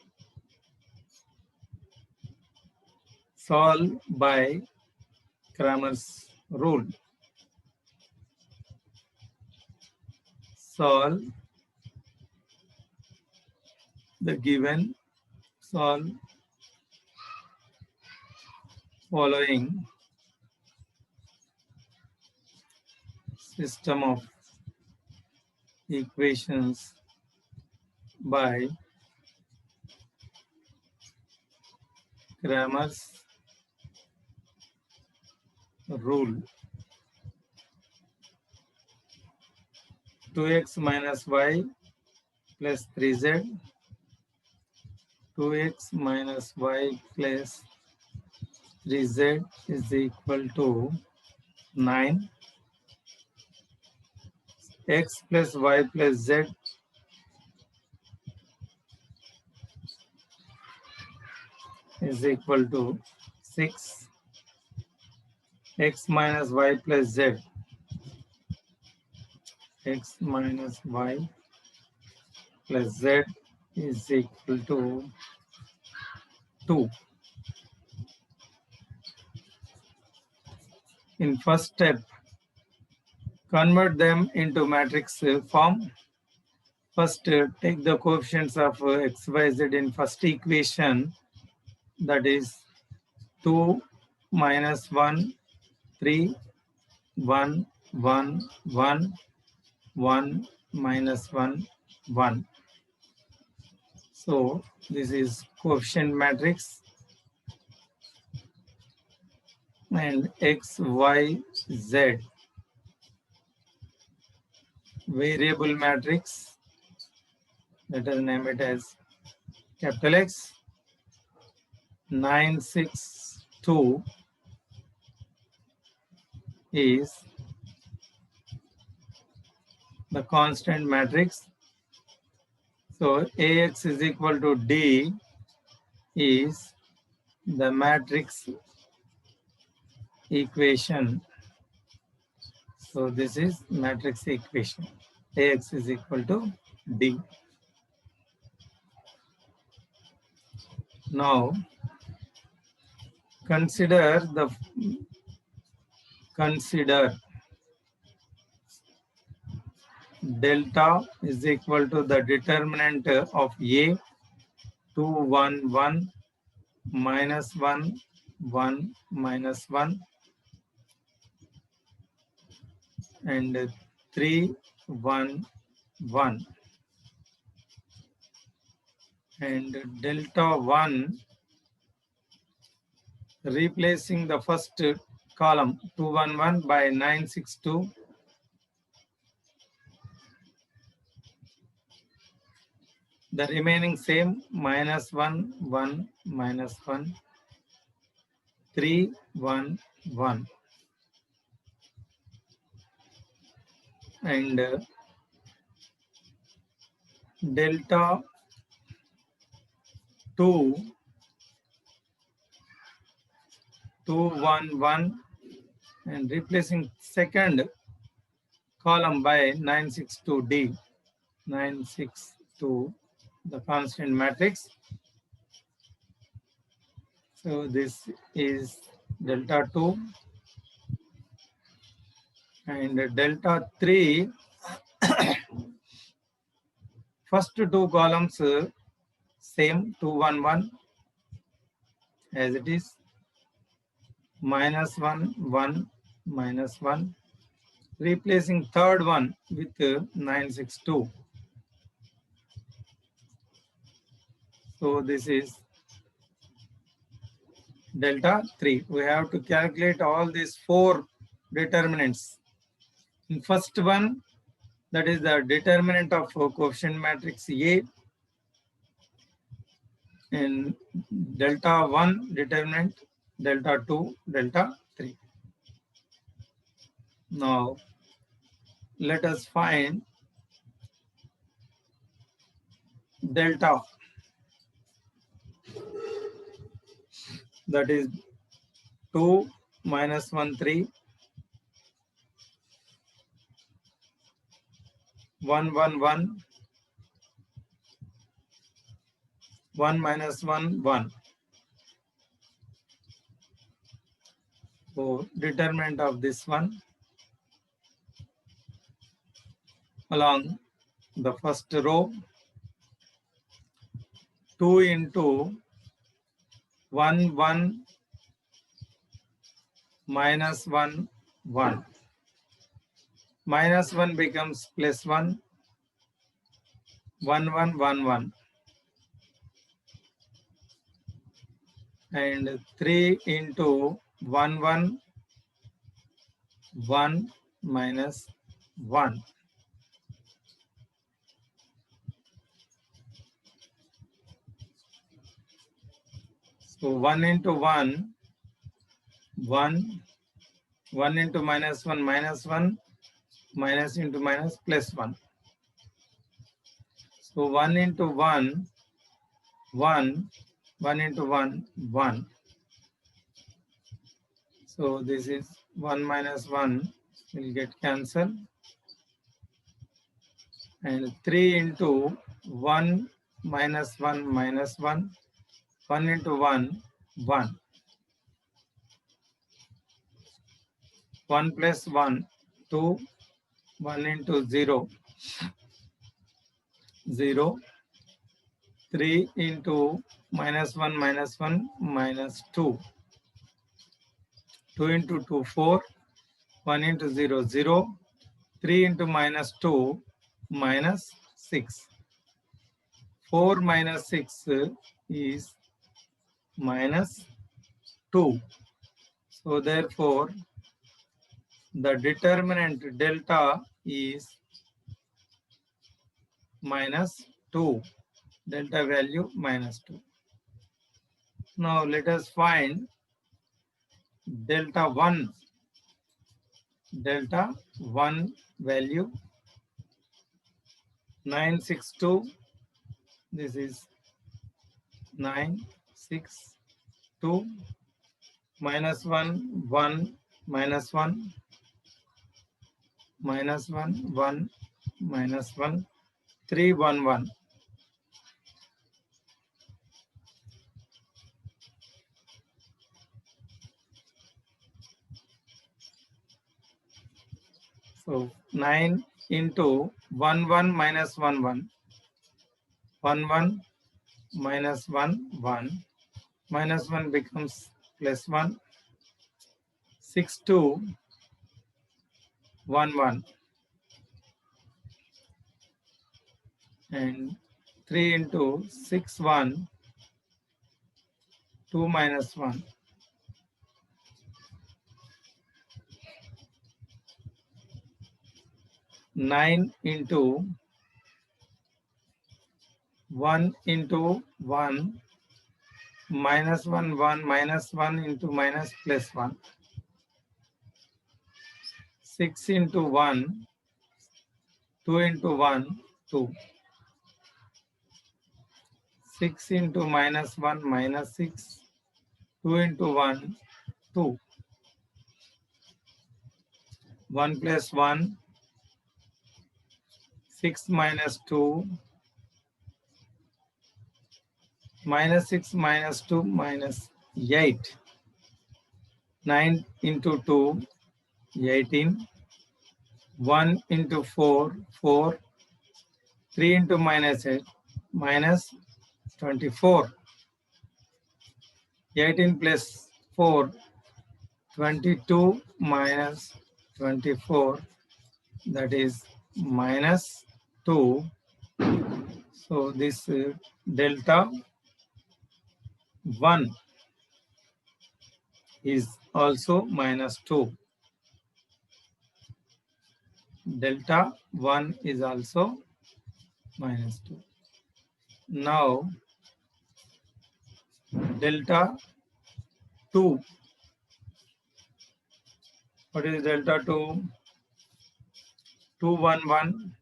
Speaker 1: Solve by Cramer's rule. Solve the given, solve following system of equations by Cramer's rule. 2x minus y plus 3z, 2x minus y plus 3z is equal to 9. X plus y plus z is equal to 6. X minus y plus z, x minus y plus z is equal to 2. In first step, convert them into matrix form. First, take the coefficients of x, y, z in first equation, that is 2, minus 1, 3, 1, 1, 1, 1, minus 1, 1. So this is coefficient matrix, and x, y, z variable matrix. Let us name it as capital X. 962 is the constant matrix. So AX is equal to D is the matrix equation. So this is matrix equation. AX is equal to D. Now consider delta is equal to the determinant of A 2, 1, 1, minus 1, 1, minus 1, and 3, 1, 1. And delta 1, replacing the first column 211 by 962, the remaining same minus 1, 1, minus 1, 3, 1, 1. And delta 2, 2, 1, 1, and replacing second column by 962D, 962, the constant matrix. So this is delta 2, and delta 3, first two columns same 2, 1, 1 as it is, minus 1, 1, minus 1, replacing third one with 962. So this is delta 3. We have to calculate all these four determinants. In first one, that is the determinant of coefficient matrix A. In delta 1 determinant, delta 2, delta 3. Now let us find delta, that is 2, minus 1, 3, 1, 1, 1, 1, minus 1, 1. So determinant of this one along the first row, 2 into 1, 1, minus 1, 1. Minus 1 becomes plus 1, 1, 1, 1, 1. And 3 into 1, 1, 1, minus 1. So 1 into 1, 1, 1 into minus 1, minus 1, minus into minus plus 1. So 1 into 1, 1, 1 into 1, 1. So this is 1 minus 1 will get cancelled. And 3 into 1 minus 1 minus 1, 1 into 1, 1. 1 plus 1, 2, 1 into 0, 0, 3 into minus 1, minus 2, 2 into 2, 4, 1 into 0, 0, 3 into minus 2, minus 6. 4 minus 6 is minus 2. So therefore, the determinant delta is minus 2. Delta value minus 2. Now let us find delta 1. Delta 1 value 962. This is 962 minus 1, 1, minus 1, minus 1, 1, minus 1, 3, 1, 1. So 9 into 1, 1, minus 1, 1, 1, 1, minus 1, 1, minus 1 becomes plus 1, 6, 2, 1, 1, and 3 into 6, 1, 2 minus 1. 9 into 1 into 1, minus 1, 1, minus 1 into minus plus 1. 6 into 1, 2 into 1, 2. 6 into minus 1, minus 6. 2 into 1, 2. 1 plus 1, 6 minus 2, minus 6 minus 2, minus 8. 9 into 2, 18. 1 into 4, 4. 3 into minus 8, minus 24. 18 plus 4, 22 minus 24, that is minus 2. So this delta 1 is also minus 2. Delta 1 is also minus 2. Now delta 2. What is delta 2? 2, 1, 1.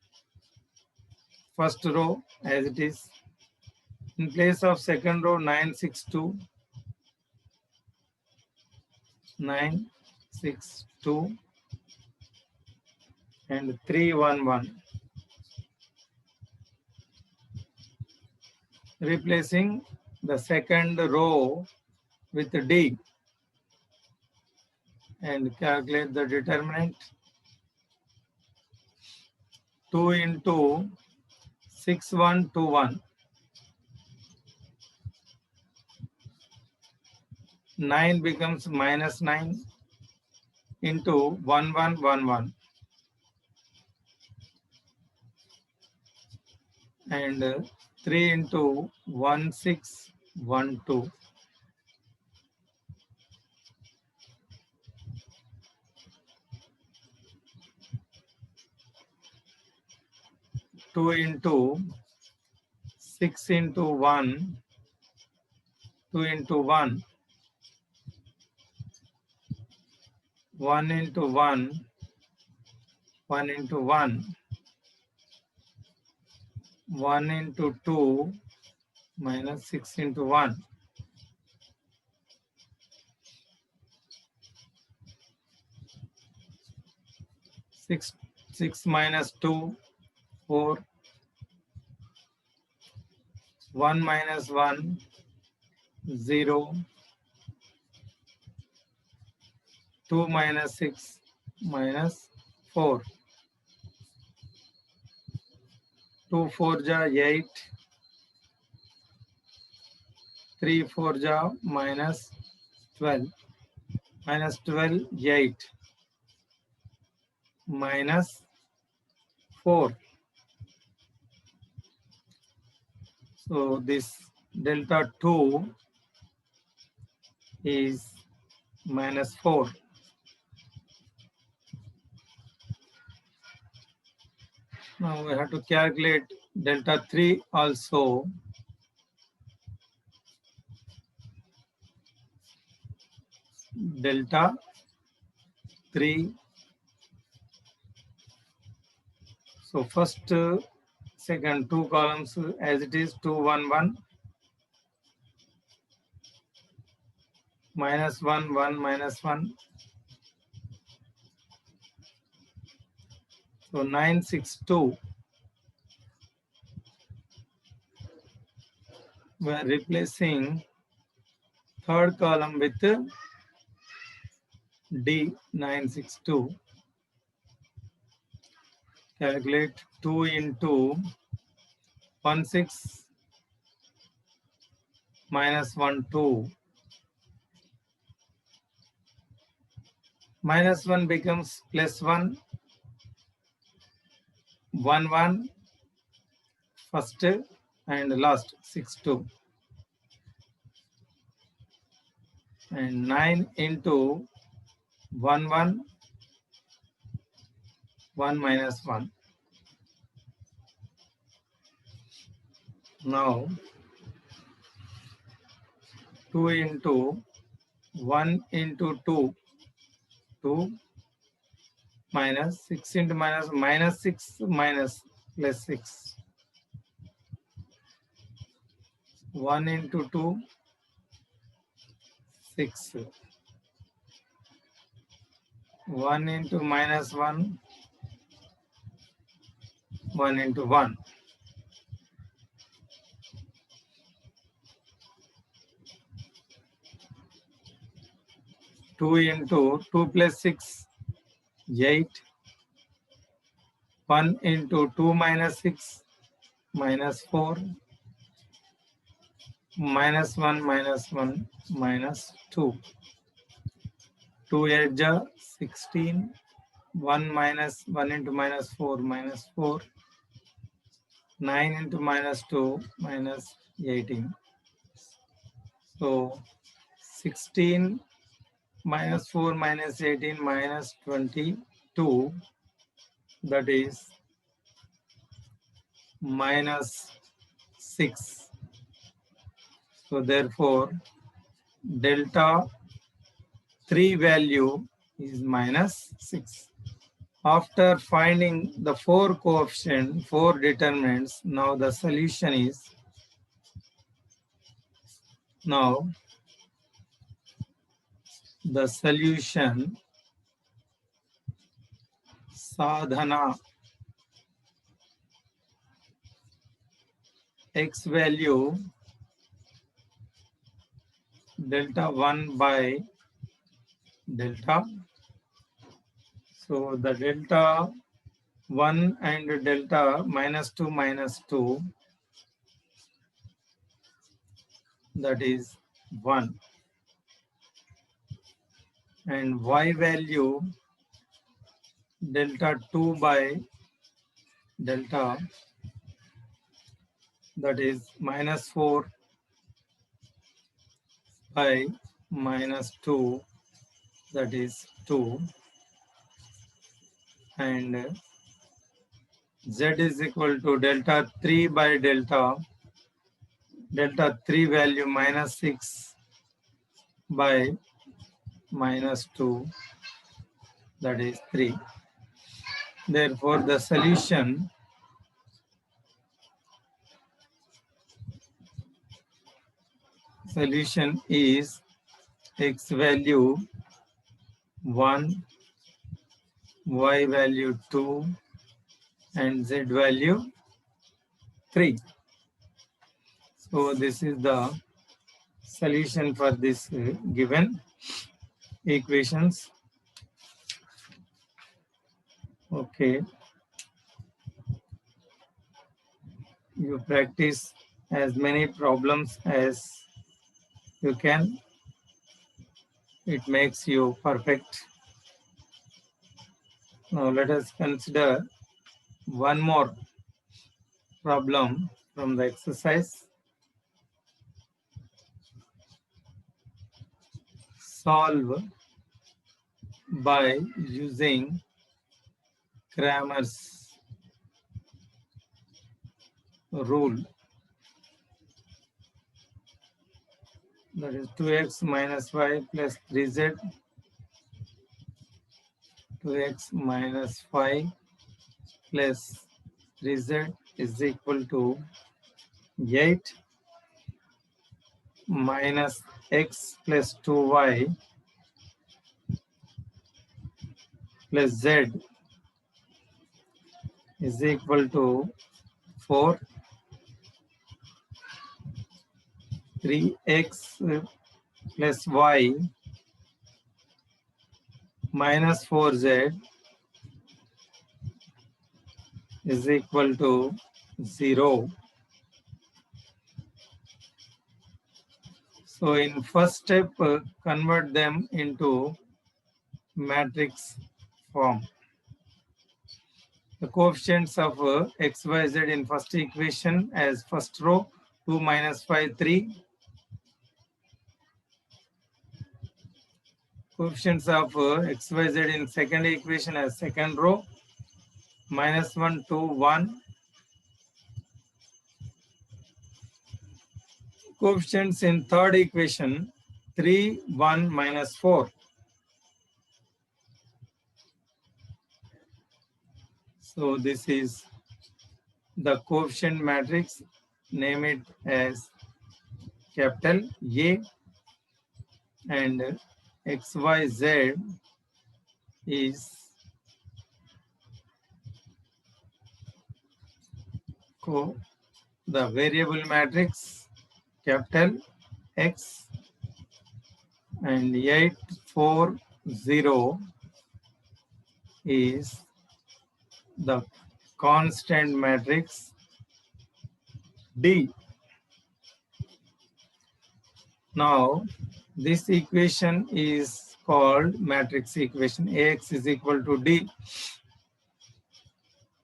Speaker 1: First row as it is. In place of second row, 9, 6, 2. 9, 6, 2. And 3, 1, 1. Replacing the second row with D and calculate the determinant. 2 into 6, 1, 2, 1. 9 becomes minus 9 into 1, 1, 1, 1. And 3 into 1, 6, 1, 2. 2 into 6 into 1, 2 into 1, 1 into 1, 1 into 1, 1 into 2, minus 6 into 1. 6 minus 2, 4. 1 minus 1, 0. 2 minus 6, minus 4. 2 4 ja 8, 3 4 ja minus 12, minus 12 8, minus 4. So this delta 2 is minus 4. Now we have to calculate delta 3 also. Delta 3. So first, second, two columns as it is, 2 1 1, minus 1 1 minus 1. So 9 6 2. We are replacing third column with D 962. Calculate 2 into 1 6 minus 1 2. Minus 1 becomes plus 1. 1 1 first and last 6 2. And 9 into 1 1 1 minus 1. Now 2 into 1 into 2, 2 minus 6 into minus 6 minus plus 6. 1 into 2, 6. 1 into minus 1, 1 into 1. Two into 2 plus 6, 8. 1 into 2 minus 6, minus 4. Minus 1 minus 1 minus 2. 2 8 ja 16. 1 minus 1 into minus 4 minus 4. 9 into minus 2 minus 18. So 16 minus 4 minus 18 minus 22, that is minus 6. So therefore delta 3 value is minus 6. After finding the 4 coefficient, 4 determinants, now the solution is, now the solution sadhana x value delta 1 by delta. So the delta 1 and delta minus 2 minus 2, that is 1. And y value delta 2 by delta, that is minus 4 by minus 2, that is 2. And z is equal to delta 3 by delta 3 value minus 6 by minus 2, that is 3. Therefore the solution is x value 1, y value 2, and z value 3. So this is the solution for this given equations. Okay. You practice as many problems as you can. It makes you perfect. Now let us consider one more problem from the exercise. Solve by using Cramer's rule. That is 2x minus y plus 3z. 2x minus 5 plus 3z is equal to 8 minus x plus 2y plus z is equal to 4. 3x plus y minus 4z is equal to 0. So in first step, convert them into matrix form. The coefficients of x, y, z in first equation as first row, 2 minus 5, 3. Coefficients of x, y, z in second equation as second row, minus 1, 2, 1. Coefficients in third equation, 3, 1, minus 4. So this is the coefficient matrix. Name it as capital A, and XYZ is the variable matrix capital X, and 840 is the constant matrix D. Now this equation is called matrix equation. Ax is equal to D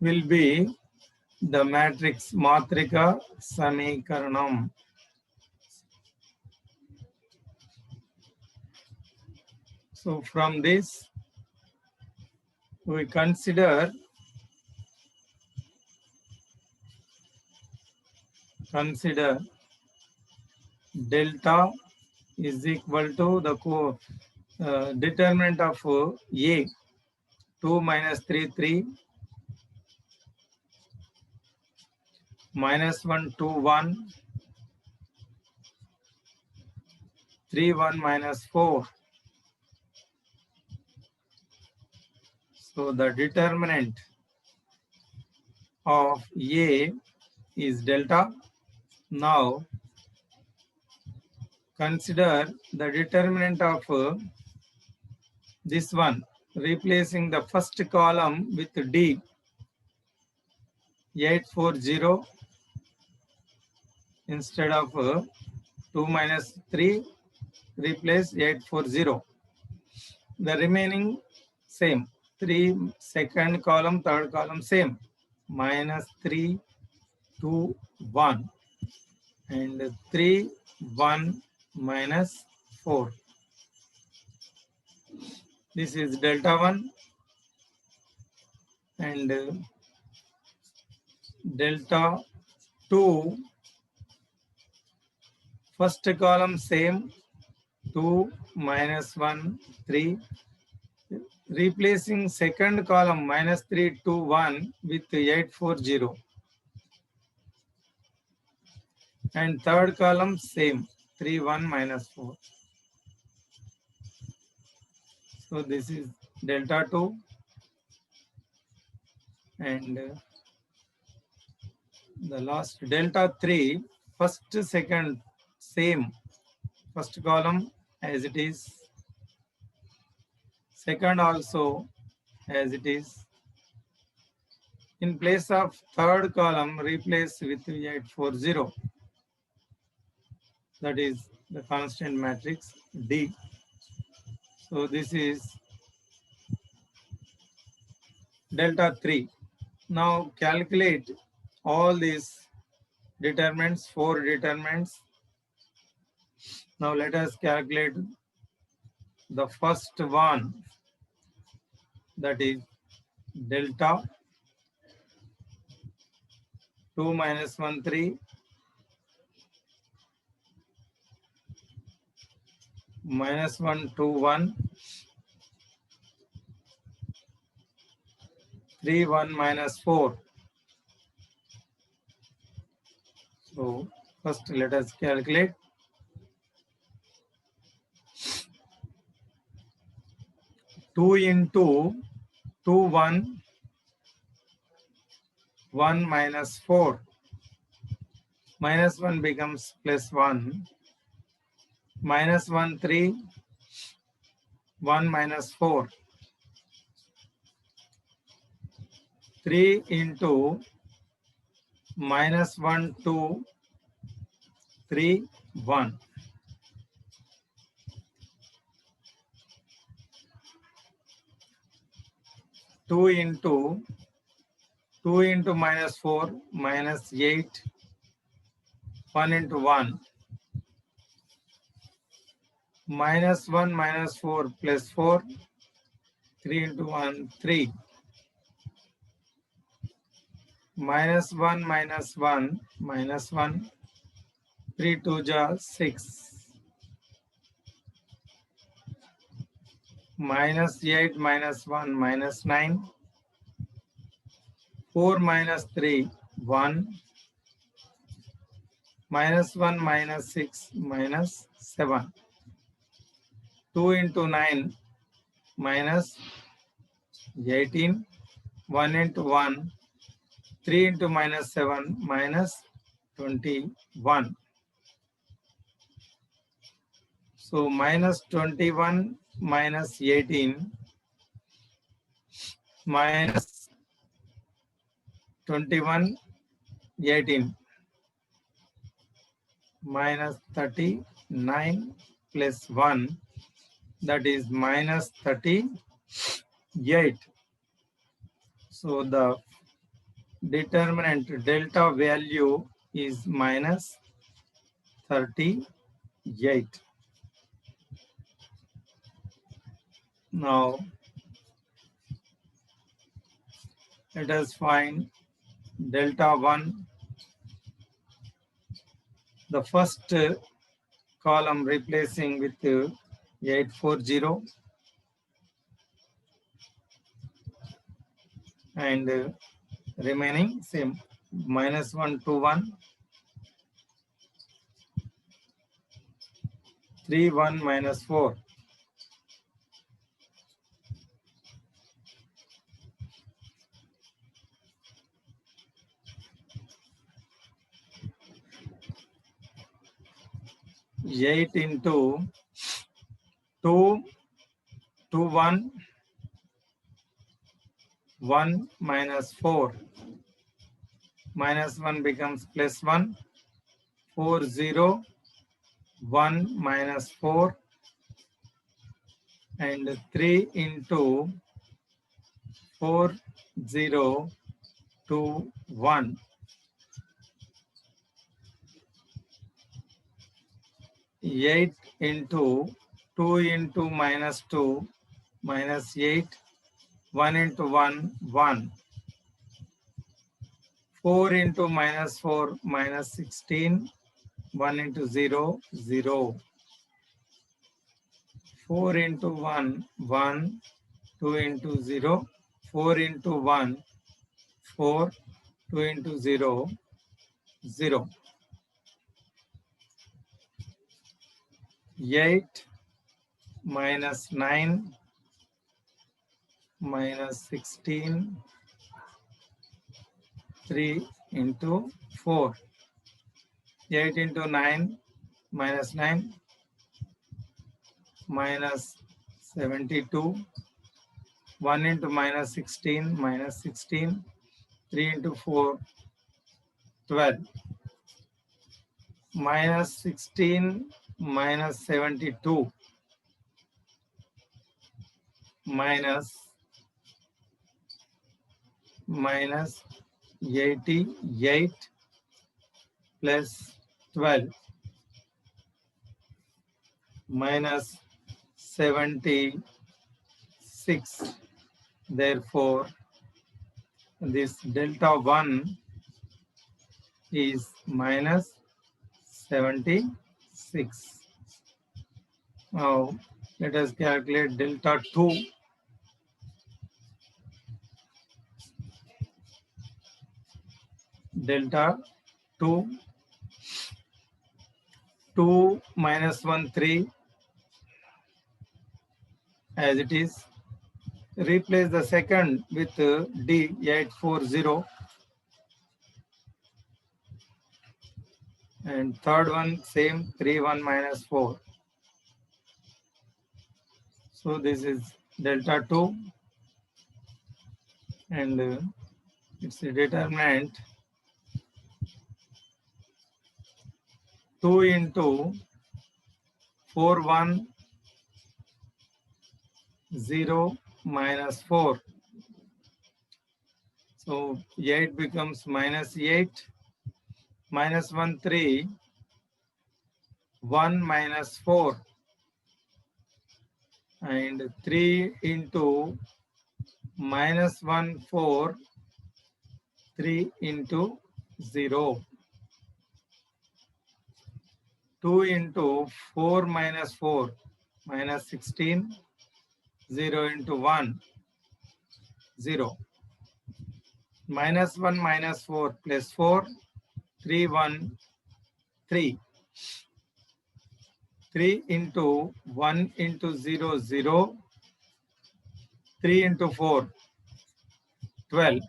Speaker 1: will be the matrix Matrika Samikaranam. So from this we consider delta is equal to the determinant of A, 2 minus 3, 3, minus 1, 2, 1, 3, 1, minus 4. So the determinant of A is delta. Now consider the determinant of this one, replacing the first column with D, 840 instead of 2 minus 3, replace 840. The remaining same, 3 second column, third column same, minus 3, 2, 1, and 3, 1, minus 4. This is delta 1 and delta 2. First column same, 2, minus 1, 3. Replacing second column minus 3, 2, 1 with 840. And third column same, 3, 1, minus 4. So this is delta 2 and the last delta 3, first, second same, first column as it is, second also as it is, In place of third column, replace with 840. That is the constant matrix D. So this is delta 3. Now calculate all these determinants, 4 determinants. Now let us calculate the first one, that is delta 2 minus 1 3 minus 1 2 1 3 1 minus 4. So first let us calculate. 2 into 2 1 1 minus 4. Minus 1 becomes plus 1. Minus 1 3 1 minus 4. 3 into minus 1 2 3 1. 2 into minus 4 minus 8. 1 into 1. Minus 1 minus 4 plus 4. 3 into 1 3. Minus 1 minus 1 minus 1. 3 2 ja 6. Minus 8 minus 1 minus 9. 4 minus 3 1. Minus 1 minus 6 minus 7. 2 into 9 minus 18. 1 into 1. 3 into minus 7 minus 21. So minus 21 minus 18 minus 21 18 minus 39 plus 1, that is minus 38. So the determinant delta value is minus 38. Now let us find delta 1. The first column replacing with 840 and remaining same, minus 1 2 1 3 1 minus 4. Eight into 2 2 1 1 minus 4. Minus 1 becomes plus 1. 4 0 1 minus 4 and 3 into 4 0 2 1. 8 into 2 into minus 2 minus 8. 1 into 1 1. 4 into minus 4 minus 16. 1 into 0 0. 4 into 1 1. 2 into 0. 4 into 1 4. 2 into 0 0. 8 minus 9 minus 16. 3 into 4. 8 into 9 minus 9 minus 72. 1 into minus 16 minus 16. 3 into 4, 12. Minus 16 minus 72 minus 88 plus 12 minus 76. Therefore, this delta 1 is minus 76. Now, let us calculate delta 2. Delta 2, 2 minus 1, 3, as it is. Replace the second with D, 840. And third one, same, 3, 1 minus 4. So this is delta 2. And its determinant 2 into 4, 1, 0 minus 4. So 8 becomes minus 8, minus 1, 3, 1 minus 4, and 3 into minus 1, 4, 3 into 0. 2 into 4 minus 4, minus 16, 0 into 1, 0. Minus 1 minus 4 plus 4, 3, 1, 3. 3 into 1 into 0, 0. 3 into 4, 12.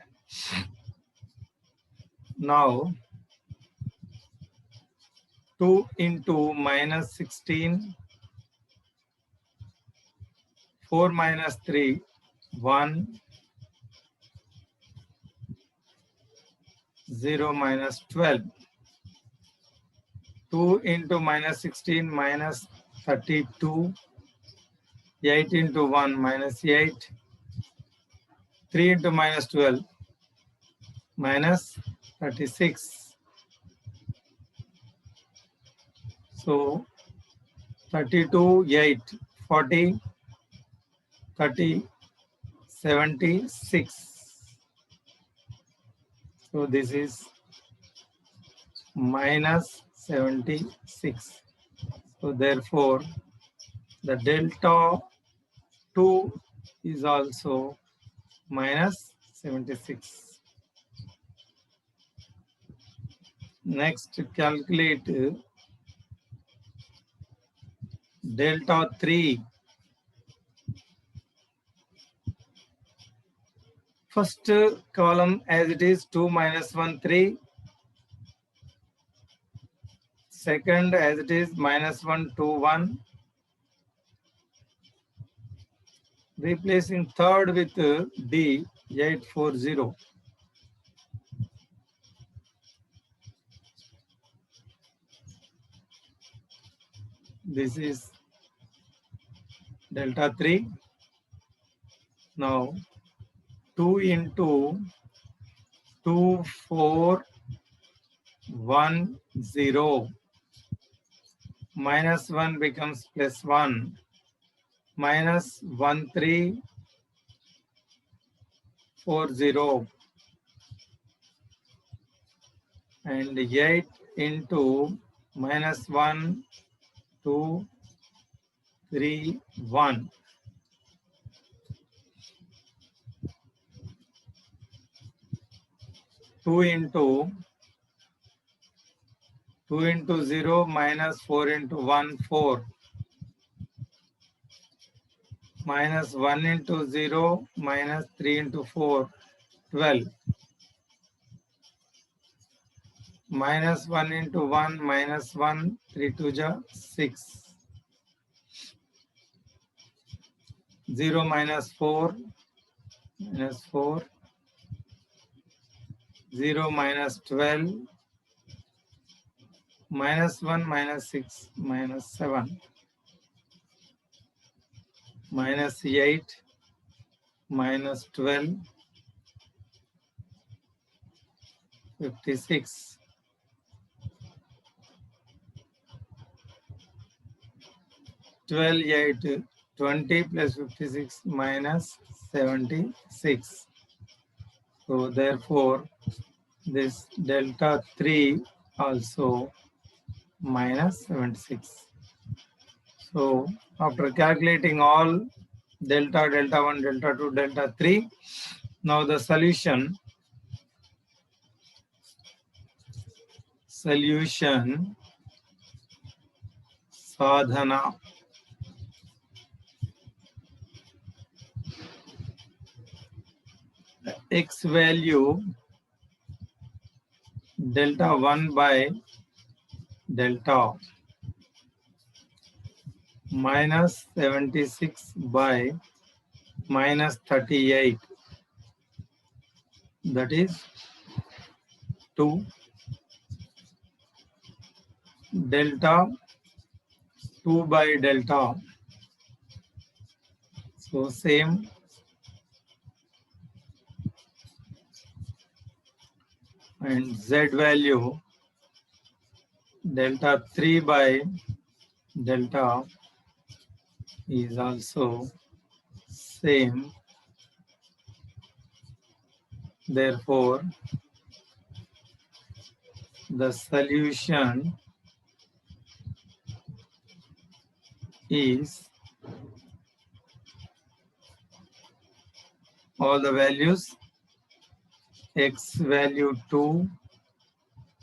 Speaker 1: Now, 2 into minus 16, 4 minus 3, 1, 0 minus 12. 2 into minus 16 minus 32, 8 into 1 minus 8, 3 into minus 12 minus 36. So 32, 8, 40, 30, 76. So this is minus 76. So therefore, the delta 2 is also minus 76. Next, calculate delta 3. First column as it is 2 minus 1, 3. Second as it is minus 1, 2, 1. Replacing third with D, 840. This is delta 3. Now 2 into 2, 4, 1, 0. Minus 1 becomes plus 1. Minus 1, 3, 4, 0. And 8 into minus 1, 2, 3, 1. Two into 0 minus 4 into 1, 4. Minus 1 into 0 minus 3 into 4, 12. Minus 1 into 1 minus 1, 3 to ja 6. 0 minus 4, minus 4. 0 minus 12, minus 1 minus 6 minus 7, minus 8 minus 12, 56. 12, 8, 20 plus 56 minus 76. So therefore, this delta 3 also minus 76. So after calculating all delta, delta 1, delta 2, delta 3, now the solution sadhana. X value delta 1 by delta minus 76 by minus 38, that is 2, delta 2 by delta, so same, and Z value delta 3 by delta is also same. Therefore, the solution is all the values, X value 2,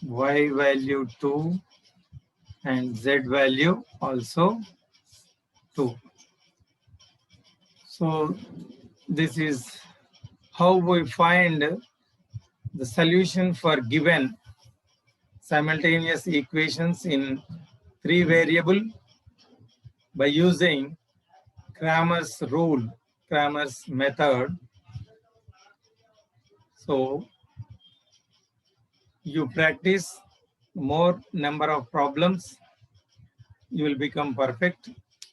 Speaker 1: Y value 2, and Z value also 2. So this is how we find the solution for given simultaneous equations in 3 variable by using Cramer's rule, Cramer's method. So you practice more number of problems, you will become perfect.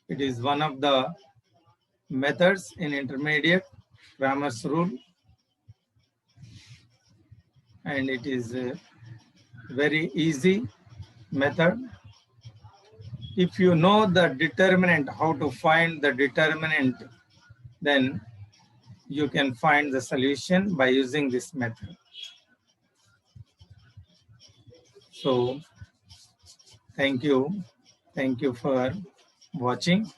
Speaker 1: It is one of the methods in intermediate, Cramer's rule, and it is a very easy method. If you know the determinant, how to find the determinant, then you can find the solution by using this method. So thank you. Thank you for watching.